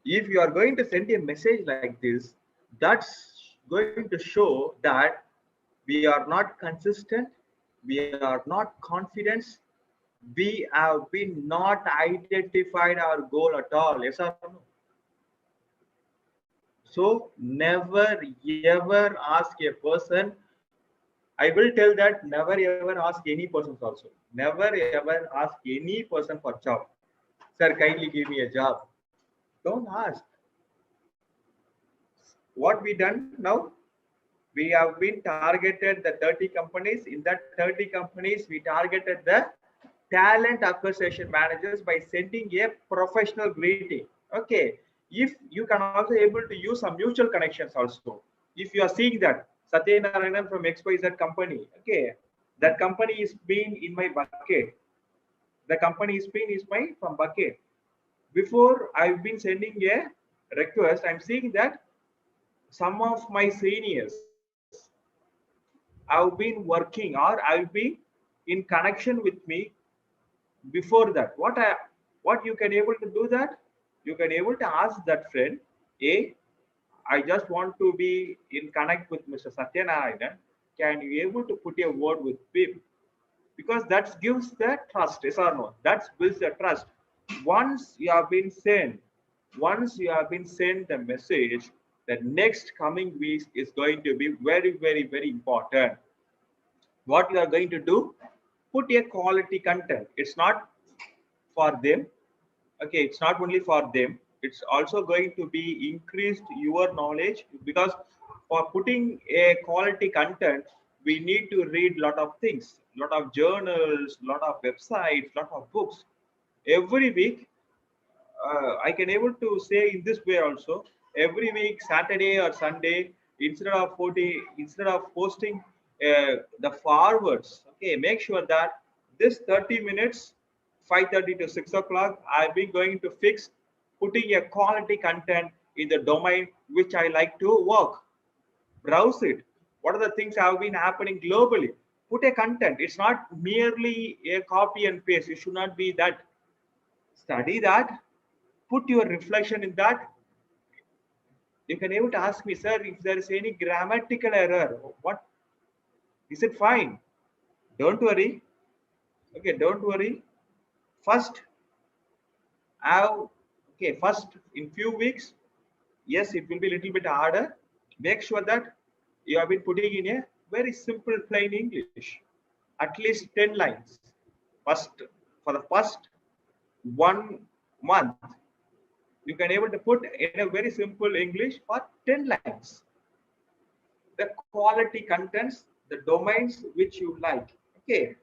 If you are going to send a message like this, that's going to show that we are not consistent, we are not confident, we have been not identified our goal at all. Yes or no? So never ever ask a person. I will tell that never ever ask any person also. Never ever ask any person for job. Sir, kindly give me a job. Don't ask. What we done now? We have been targeted the 30 companies. In that 30 companies, we targeted the talent acquisition managers by sending a professional greeting. Okay. If you can also able to use some mutual connections also. If you are seeing that Satyanarayanan from XYZ company, okay, that company is been in my bucket. The company is been is my from bucket. Before I've been sending a request, I'm seeing that some of my seniors have been working or I've been in connection with me before that. What you can able to do that? You can able to ask that friend, I just want to be in connect with Mr. Satyanarayanan. Can you able to put a word with him? Because that gives the trust, yes or no? That builds the trust. Once you have been sent the message, the next coming weeks is going to be very, very, very important. What you are going to do? Put a quality content. It's not for them. Okay, it's not only for them. It's also going to be increased your knowledge, because for putting a quality content, we need to read lot of things, lot of journals, lot of websites, lot of books. Every week, I can able to say in this way also. Every week, Saturday or Sunday, instead of posting the forwards, okay, make sure that this 30 minutes, 5:30 to 6 o'clock, I've been going to fix putting a quality content in the domain which I like to work. Browse it. What are the things have been happening globally? Put a content. It's not merely a copy and paste. It should not be that. Study that. Put your reflection in that. You can able to ask me, sir, if there is any grammatical error. What is it? Fine. Don't worry. Okay, don't worry. First, first in few weeks, yes, it will be a little bit harder. Make sure that you have been putting in a very simple plain English, at least 10 lines. For the first 1 month, you can able to put in a very simple English for 10 lines. The quality contents, the domains which you like. Okay.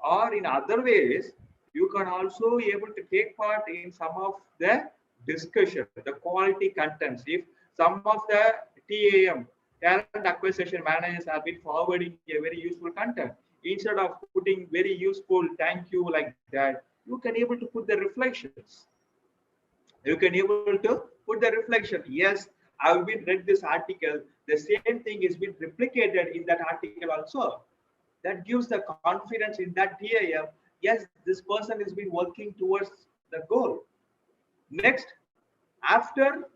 Or in other ways, you can also be able to take part in some of the discussion, the quality contents. If some of the TAM, talent acquisition managers, have been forwarding a very useful content, instead of putting very useful thank you like that, you can able to put the reflections. You can able to put the reflection. Yes, I've been read this article. The same thing is been replicated in that article also. That gives the confidence in that TAM. Yes, this person has been working towards the goal. Next, after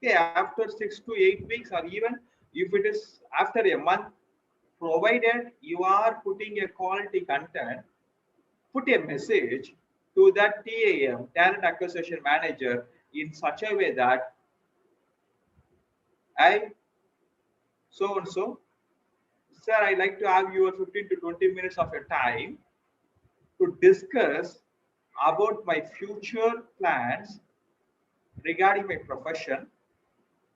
6 to 8 weeks, or even if it is after a month, provided you are putting a quality content, put a message to that TAM, talent acquisition manager, in such a way that I so and so, sir, I like to have your 15 to 20 minutes of your time to discuss about my future plans regarding my profession,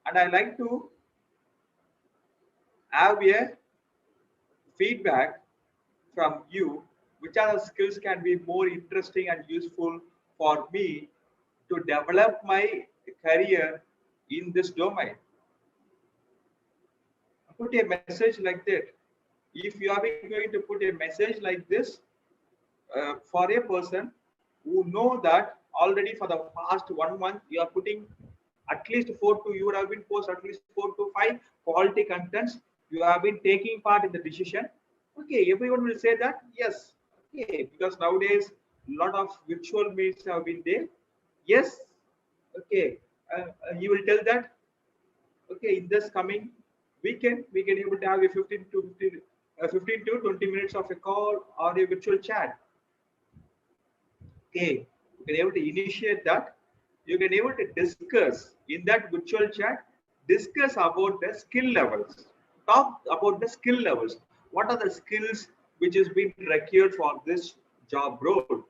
and I like to have a feedback from you, which other skills can be more interesting and useful for me to develop my career in this domain. Put a message like that. If you are going to put a message like this for a person who know that already for the past 1 month you are putting at least 4 to, you would have been post at least 4 to 5 quality contents, you have been taking part in the decision. Okay, everyone will say that yes. Okay, because nowadays a lot of virtual meets have been there. Yes. Okay, you will tell that. Okay, in this coming weekend we can able to have a 15 to 20 minutes of a call or a virtual chat. Okay, you can able to initiate that. You can able to discuss in that virtual chat, discuss about the skill levels. Talk about the skill levels. What are the skills which is being required for this job role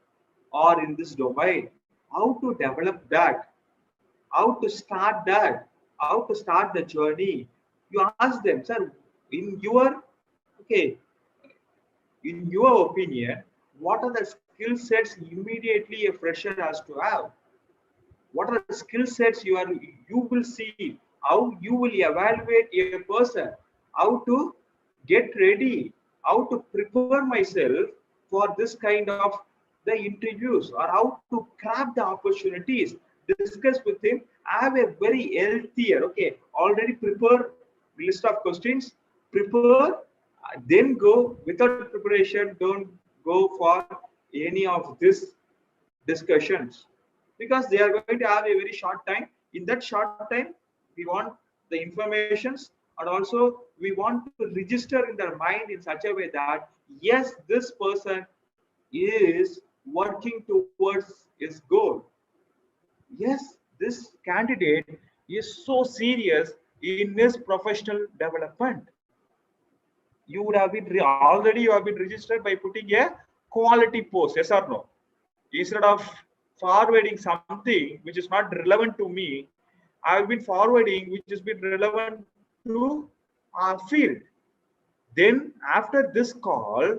or in this domain? How to develop that? How to start that? How to start the journey? You ask them, sir, in your in your opinion, what are the skill sets immediately a fresher has to have? What are the skill sets you will see? How you will evaluate a person? How to get ready? How to prepare myself for this kind of the interviews, or how to grab the opportunities? Discuss with him. Have a very healthier, already prepare list of questions. Prepare, then go. Without preparation, don't go for any of these discussions, because they are going to have a very short time. In that short time, we want the informations, and also we want to register in their mind in such a way that yes, this person is working towards his goal. Yes, this candidate is so serious in his professional development. You would have been already you have been registered by putting a quality post, yes or no? Instead of forwarding something which is not relevant to me, I have been forwarding which has been relevant to our field. Then after this call,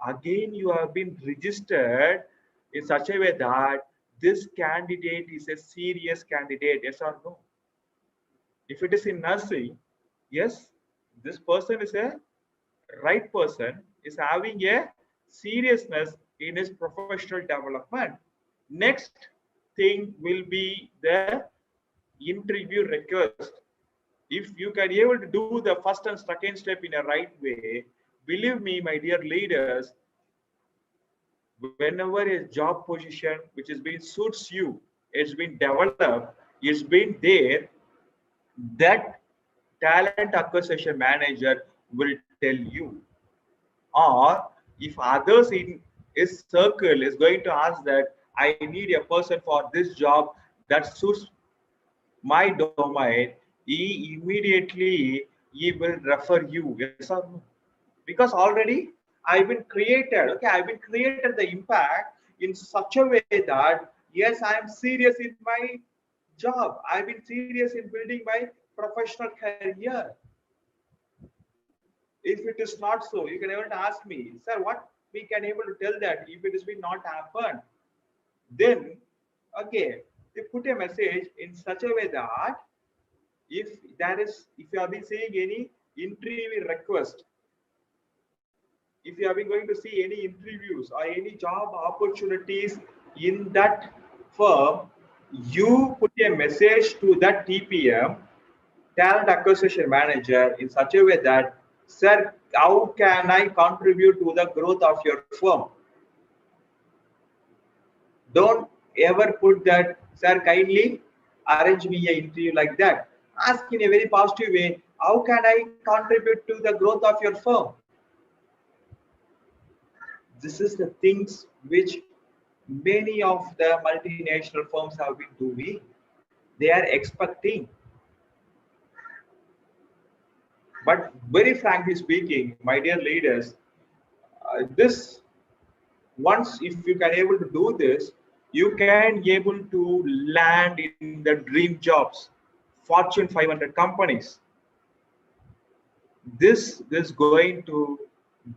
again you have been registered in such a way that this candidate is a serious candidate, yes or no? If it is in nursing, yes, this person is a right person, is having a seriousness in his professional development. Next thing will be the interview request. If you can be able to do the first and second step in a right way, believe me, my dear leaders, whenever a job position which has been suits you, it's been developed, it's been there, that talent acquisition manager will tell you. Or if others in his circle is going to ask that I need a person for this job that suits my domain, he immediately he will refer you, yes or no? Because already I've been created, I've been created the impact in such a way that yes, I am serious in my job. I've been serious in building my professional career. If it is not so, you can able to ask me, sir, what we can able to tell that if it is been not happened, then you put a message in such a way that if you have been seeing any interview request, if you have been going to see any interviews or any job opportunities in that firm, you put a message to that TPM, talent acquisition manager, in such a way that, sir, how can I contribute to the growth of your firm? Don't ever put that, sir, kindly arrange me an interview like that. Ask in a very positive way, How can I contribute to the growth of your firm? This is the things which many of the multinational firms have been doing. They are expecting. But very frankly speaking, my dear leaders, this once if you can able to do this, you can able to land in the dream jobs, Fortune 500 companies. This is going to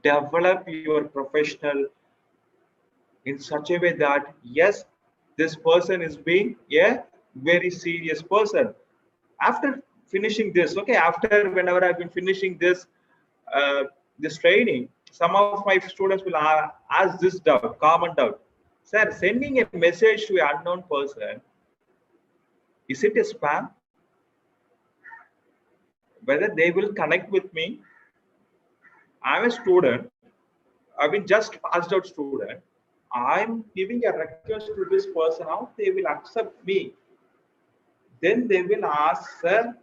develop your professional in such a way that yes, this person is being a very serious person. After finishing this, okay, after whenever I've been finishing this this training, some of my students will ask this doubt, common doubt. Sir, sending a message to an unknown person, is it a spam? Whether they will connect with me? I'm a student. I've been just passed out student. I'm giving a request to this person. How they will accept me? Then they will ask, sir,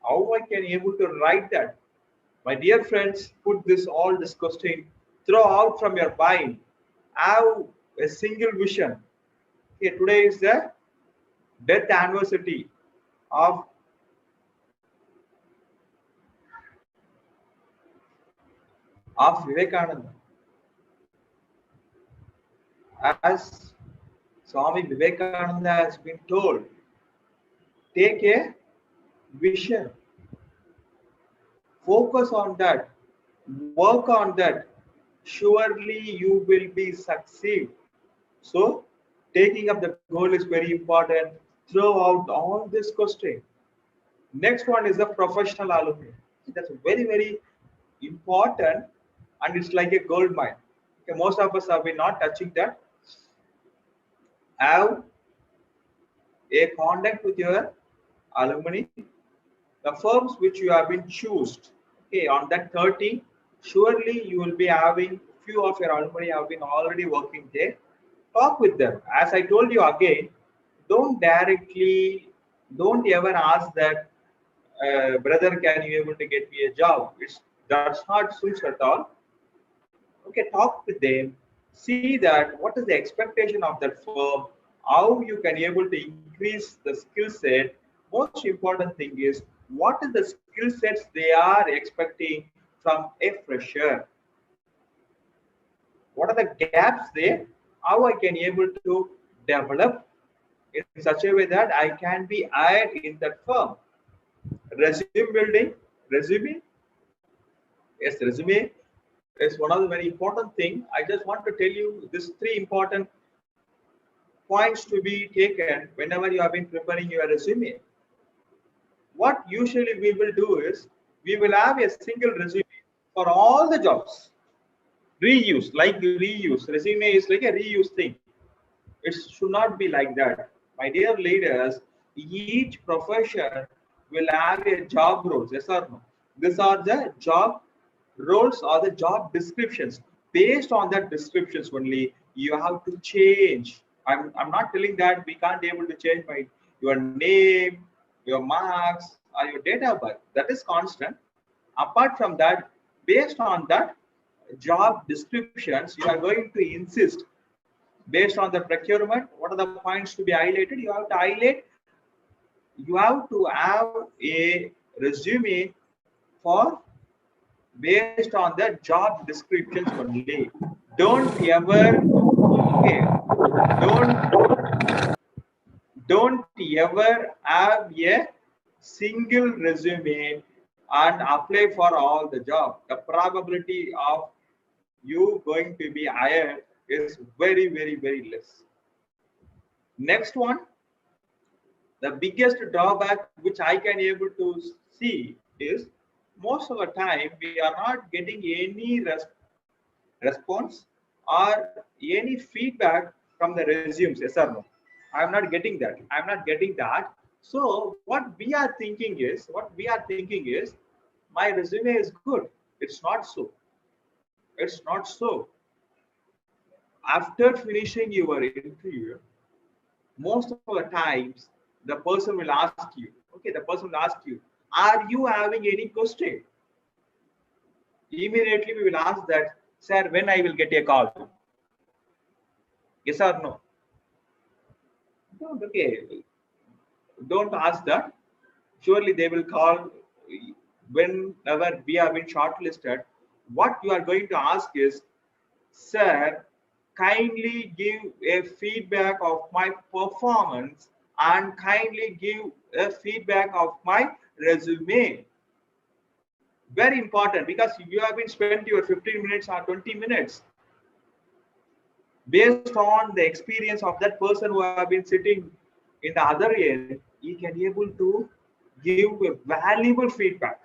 how I can able to write that? My dear friends, put this all this question, throw out from your mind. Have a single vision. Okay, today is the death anniversary of Vivekananda. As Swami Vivekananda has been told, take a vision, focus on that, work on that, surely you will be succeed. So taking up the goal is very important. Throw out all this question. Next one is the professional alumni. That's very, very important, and it's like a gold mine. Okay, most of us have been not touching that. Have a contact with your alumni, the firms which you have been chosen. Okay, on that 30, surely you will be having few of your alumni have been already working there. Talk with them. As I told you again, don't ever ask that, brother, can you able to get me a job? That's not suits at all. Okay, talk with them, see that what is the expectation of that firm, how you can able to increase the skill set. Most important thing is what is the skill sets they are expecting from a fresher. What are the gaps there? How I can able to develop in such a way that I can be hired in that firm. Resume building, resume. Yes, resume is one of the very important thing. I just want to tell you these three important points to be taken whenever you have been preparing your resume. What usually we will do is we will have a single resume for all the jobs. Reuse, like reuse. Resume is like a reuse thing. It should not be like that. My dear leaders, each profession will have a job roles, yes or no? These are the job roles or the job descriptions. Based on that descriptions only, you have to change. I'm not telling that we can't be able to change by your name, your marks, or your date of birth. That is constant. Apart from that, based on that job descriptions, you are going to insist based on the procurement, what are the points to be highlighted? You have to highlight, you have to have a resume for based on the job descriptions only. Don't ever, okay, don't ever have a single resume and apply for all the job. The probability of you going to be hired is very, very, very less. Next one, the biggest drawback which I can able to see is most of the time we are not getting any response or any feedback from the resumes. Yes or no? I'm not getting that. I'm not getting that. So what we are thinking is, my resume is good. It's not so. It's not so. After finishing your interview, most of the times the person will ask you, okay, the person will ask you, are you having any question? Immediately we will ask that, sir, when I will get a call? Yes or no? Okay, don't ask that. Surely they will call whenever we have been shortlisted. What you are going to ask is, sir, kindly give a feedback of my performance and kindly give a feedback of my resume. Very important, because you have been spent your 15 minutes or 20 minutes based on the experience of that person who have been sitting in the other end. He can able to give a valuable feedback.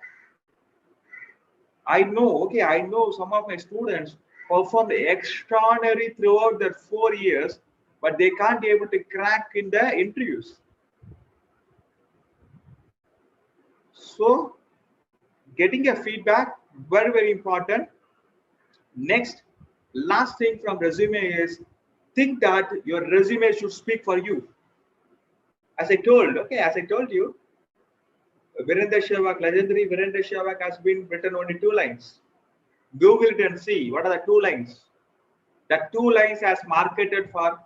I know, okay, I know some of my students performed extraordinary throughout their 4 years, but they can't be able to crack in the interviews. So getting a feedback, very, very important. Next, last thing from resume is, think that your resume should speak for you. As I told you, Virender Sehwag, legendary Virender Sehwag has been written only 2 lines. Google it and see what are the 2 lines. That 2 lines has marketed for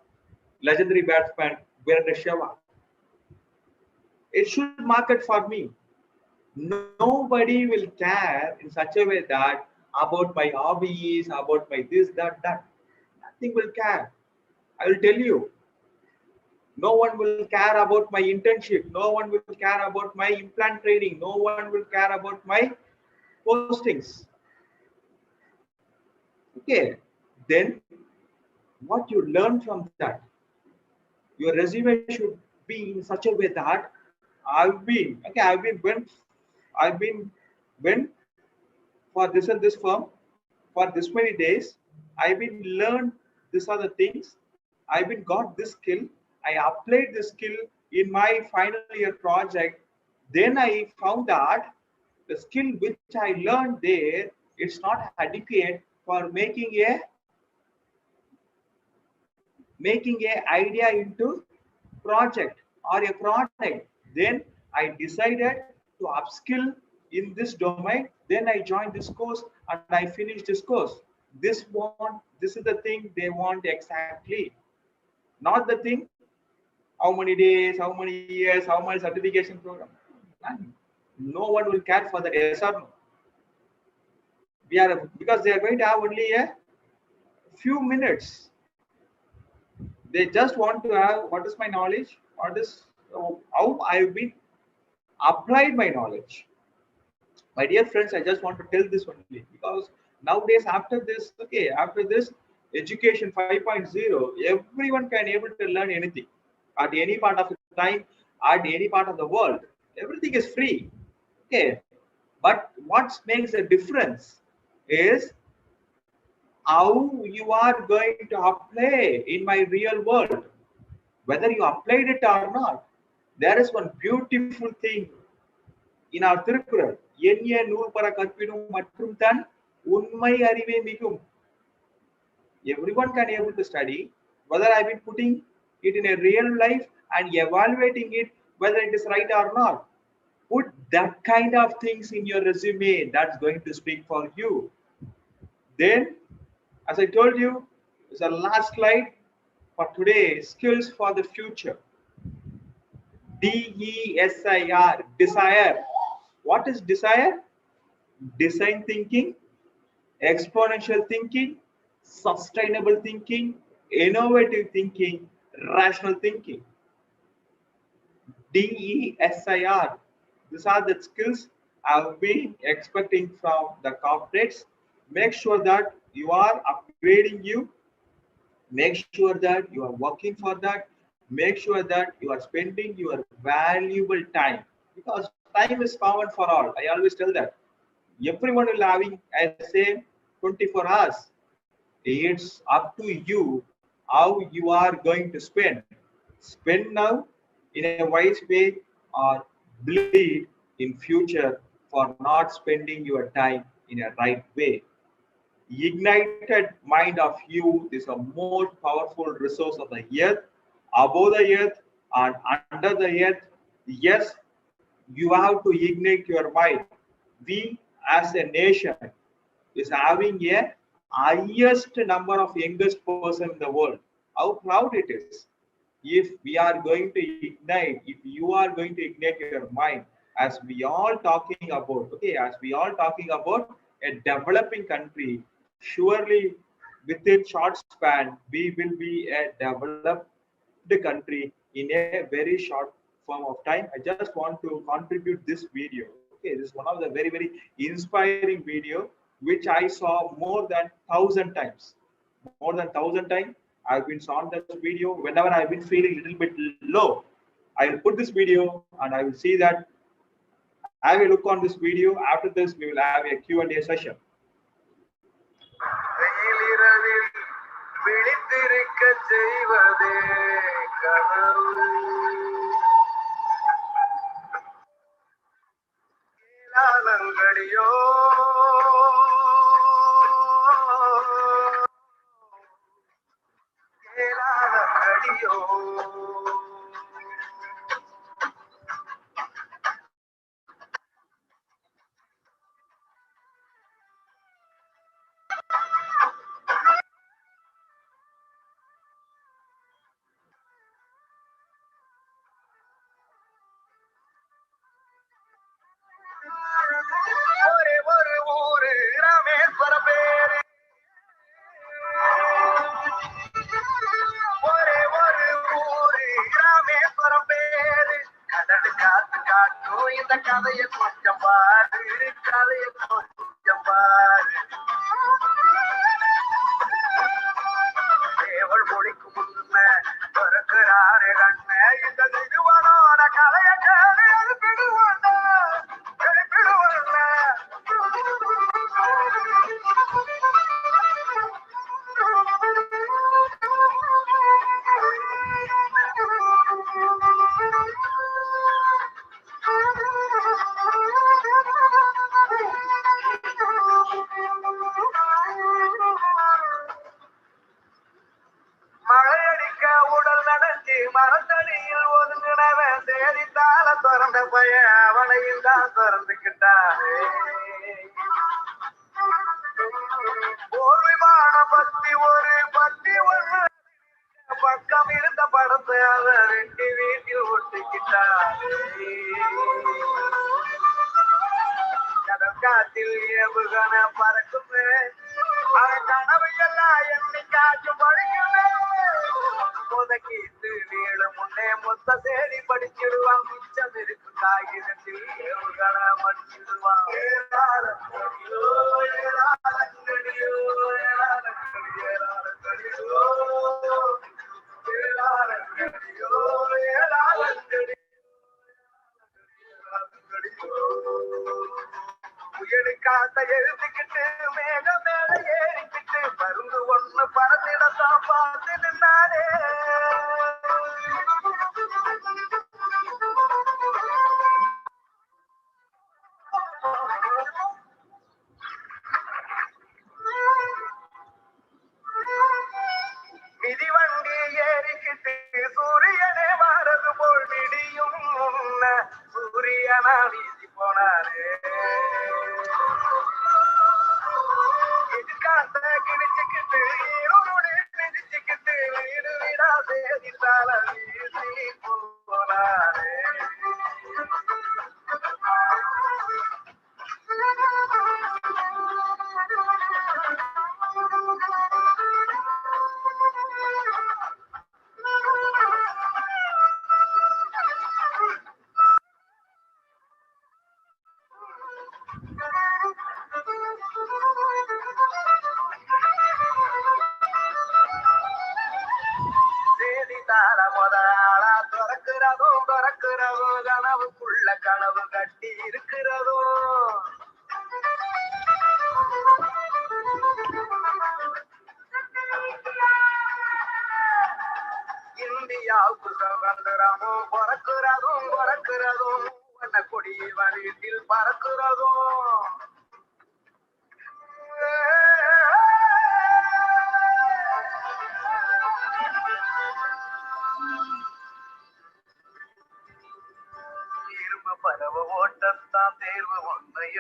legendary batsman Virender Sehwag. It should market for me. Nobody will care in such a way that about my hobbies, about my this, that. Nothing will care. I will tell you. No one will care about my internship. No one will care about my implant training. No one will care about my postings. Okay. Then what you learn from that, your resume should be in such a way that I've been when for this and this firm for this many days. I've been learned these are the things. I've been got this skill. I applied this skill in my final year project. Then I found that the skill which I learned there, it's not adequate for making a idea into project or a product. Then I decided to upskill in this domain. Then I joined this course and I finished this course. This is the thing they want exactly. Not the thing, how many days, how many years, how many certification program. No one will care for that, yes or no. Because they are going to have only a few minutes. They just want to have what is my knowledge, how I've been applied my knowledge. My dear friends, I just want to tell this only, because nowadays after this education 5.0, everyone can able to learn anything at any part of the time, at any part of the world. Everything is free. Okay, but what makes a difference is how you are going to apply in my real world, whether you applied it or not. There is one beautiful thing in our Tirukkural. Everyone can able to study, whether I've been putting it in a real life and evaluating it, whether it is right or not. Put that kind of things in your resume. That's going to speak for you. Then, as I told you, it's the last slide for today, skills for the future. DESIR, desire. What is desire? Design thinking, exponential thinking, sustainable thinking, innovative thinking, rational thinking. DESIR. These are the skills I've been expecting from the corporates. Make sure that you are upgrading you. Make sure that you are working for that. Make sure that you are spending your valuable time, because time is common for all. I always tell that. Everyone will having a same 24 hours. It's up to you how you are going to spend. Spend now in a wise way, or bleed in future for not spending your time in a right way. Ignited mind of youth is a most powerful resource of the earth, above the earth and under the earth. Yes, you have to ignite your mind. We as a nation is having a highest number of youngest person in the world. How proud it is. If we are going to ignite, if you are going to ignite your mind, as we all talking about, okay, as we all talking about a developing country, surely within short span, we will be a developed country in a very short form of time. I just want to contribute this video. Okay, this is one of the very, very inspiring video which I saw more than 1,000 times. More than 1,000 times. I've been saw this video whenever I've been feeling a little bit low. I will put this video and I will see that. I will look on this video. After this, we will have a Q&A session.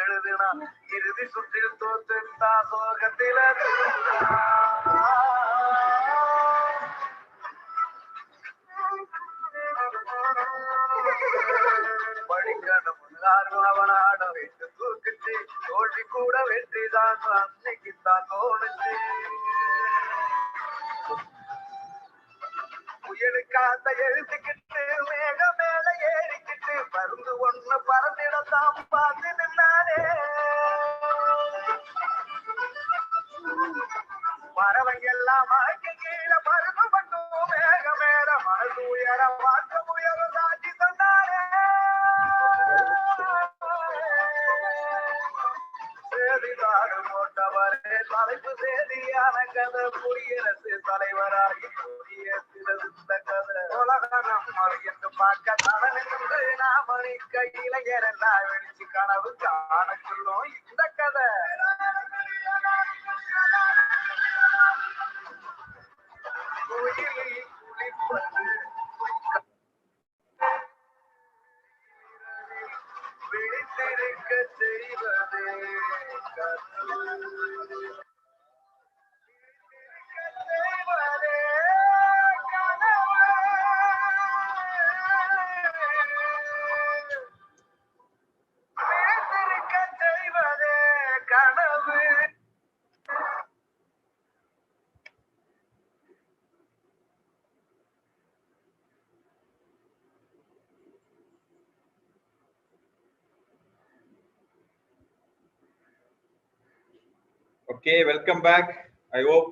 எழுதினா இறுதி சுற்றில் தோத்துட்டா சோகத்தில படிக்கணும் அவன் ஆட வைத்து தூக்குச்சு தோல்வி கூட வெற்றி தான் அன்னைக்குத்தான் தோணுச்சு புயலுக்கு அந்த எழுத்துக்கிட்டு மேக மேல ஏறிக்கிட்டு பருந்து ஒண்ணு பறந்திடத்தான் பார்த்து நின்னானே பறவைங்க எல்லாம் மழைக்கு கீழே பருந்து மட்டும் மேக மேல மனசு உயர வாக்க உயர தாண்டி சொன்னாரே சேதிதாடு போட்டவரே தலைப்பு சேதியான கதை குடியரசு தலைவராகி குடியரசு கதை உலகம் என்று பார்க்க தடனிருந்து நாமணி கையில எறந்தா வெளிச்சு கனவு காண சொல்லும் இந்த கதை விழித்திருக்க செய்வதே கனவு Okay, welcome back. I hope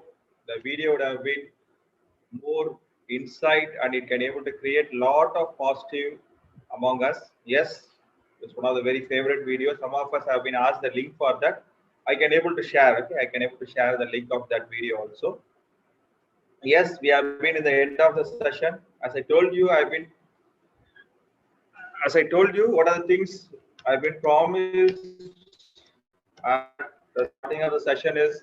the video would have been more insight and it can able to create lot of positive among us. Yes, it's one of the very favorite videos. Some of us have been asked the link for that. I can able to share. Okay, I can able to share the link of that video also. Yes, we have been in the end of the session. As I told you, what are the things I've been promised at the starting of the session is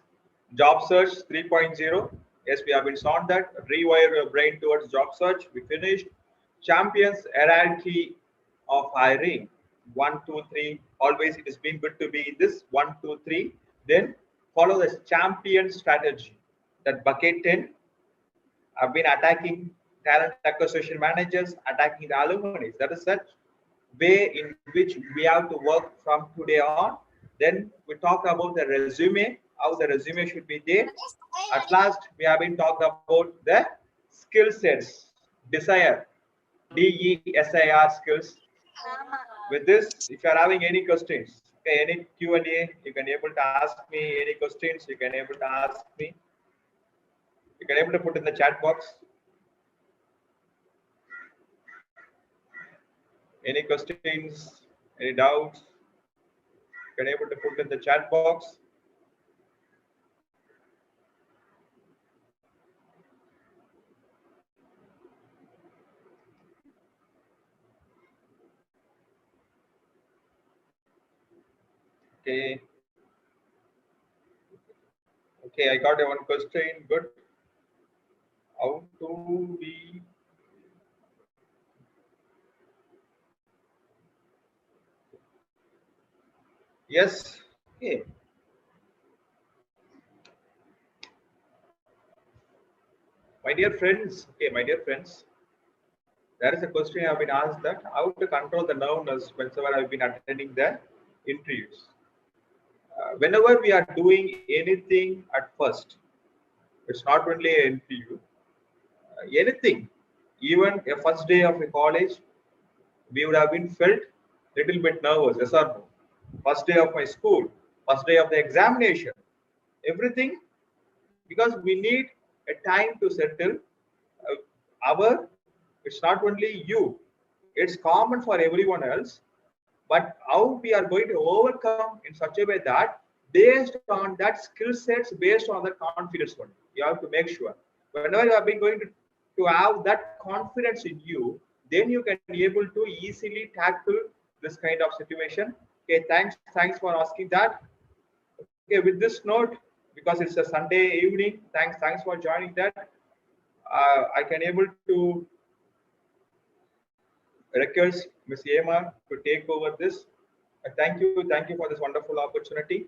job search 3.0. Yes, we have been on that. Rewire your brain towards job search. We finished. Champions hierarchy of hiring 1, 2, 3. Always it has been good to be in this 1, 2, 3. Then follow the champion strategy. That bucket 10. I've been attacking talent acquisition managers, attacking the alumni. That is such way in which we have to work from today on. Then we talk about the resume, how the resume should be there. At last, we have been talking about the skill sets, desire, DESIR skills. With this, if you are having any questions, okay, any Q&A, you can able to ask me any questions. You can able to ask me. You can able to put in the chat box. Any questions, any doubts? You can able to put in the chat box. Okay. Okay, I got one question. Good. How to be yes. Okay. My dear friends, there is a question I have been asked that how to control the nervousness whenever I have been attending the interviews. Whenever we are doing anything at first, it's not only an interview, anything, even a first day of a college, we would have been felt little bit nervous, yes or no? First day of my school, first day of the examination, everything, because we need a time to settle. It's not only you, it's common for everyone else, but how we are going to overcome in such a way that based on that skill sets, based on the confidence one, you have to make sure whenever you have been going to have that confidence in you, then you can be able to easily tackle this kind of situation. Okay, thanks for asking that. Okay, with this note, because it's a Sunday evening, thanks for joining that. I can able to request Ms. Emma to take over this. Thank you for this wonderful opportunity.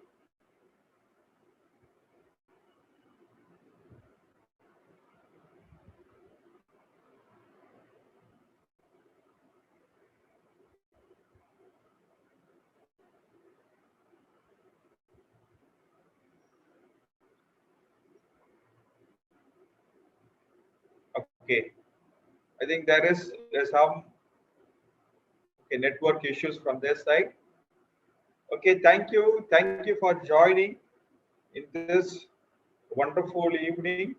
Okay, I think there is some network issues from their side. Okay, thank you for joining in this wonderful evening.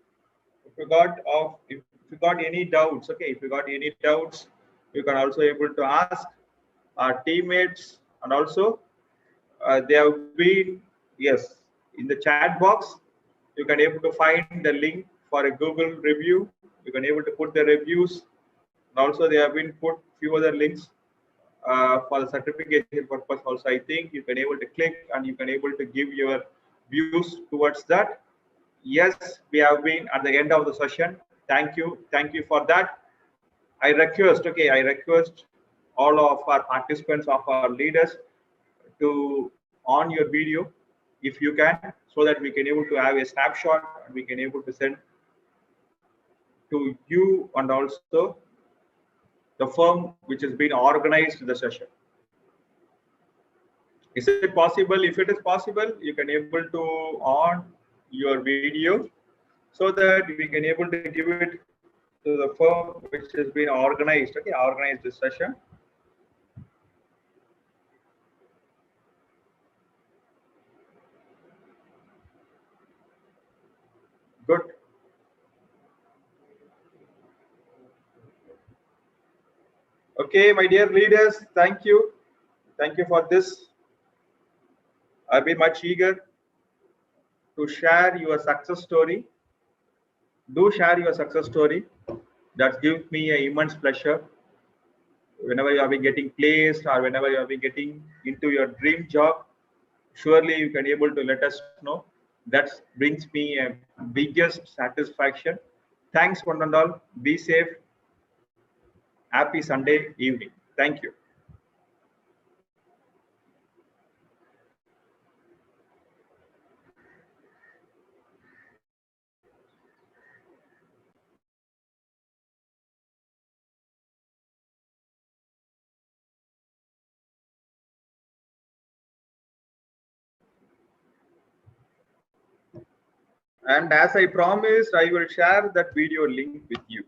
If you got any doubts, okay, if you got any doubts, you can also able to ask our teammates, and also they have been, yes, in the chat box. You can able to find the link for a Google review. You can able to put the reviews, and also they have been put few other links for the certification purpose. Also, I think you can able to click and you can able to give your views towards that. Yes, we have been at the end of the session. Thank you for that. I request, okay, I request all of our participants, of our leaders, to on your video if you can, so that we can able to have a snapshot and we can able to send to you and also the firm which has been organized the session. Is it possible? If it is possible, you can able to on your video so that we can able to give it to the firm which has been organized, okay, organized this session. Good. Okay, my dear leaders, thank you. Thank you for this. I've been much eager to share your success story. Do share your success story. That gives me an immense pleasure. Whenever you have been getting placed or whenever you have been getting into your dream job, surely you can able to let us know. That brings me a biggest satisfaction. Thanks one and all. Be safe. Happy Sunday evening. Thank you. And as I promised, I will share that video link with you.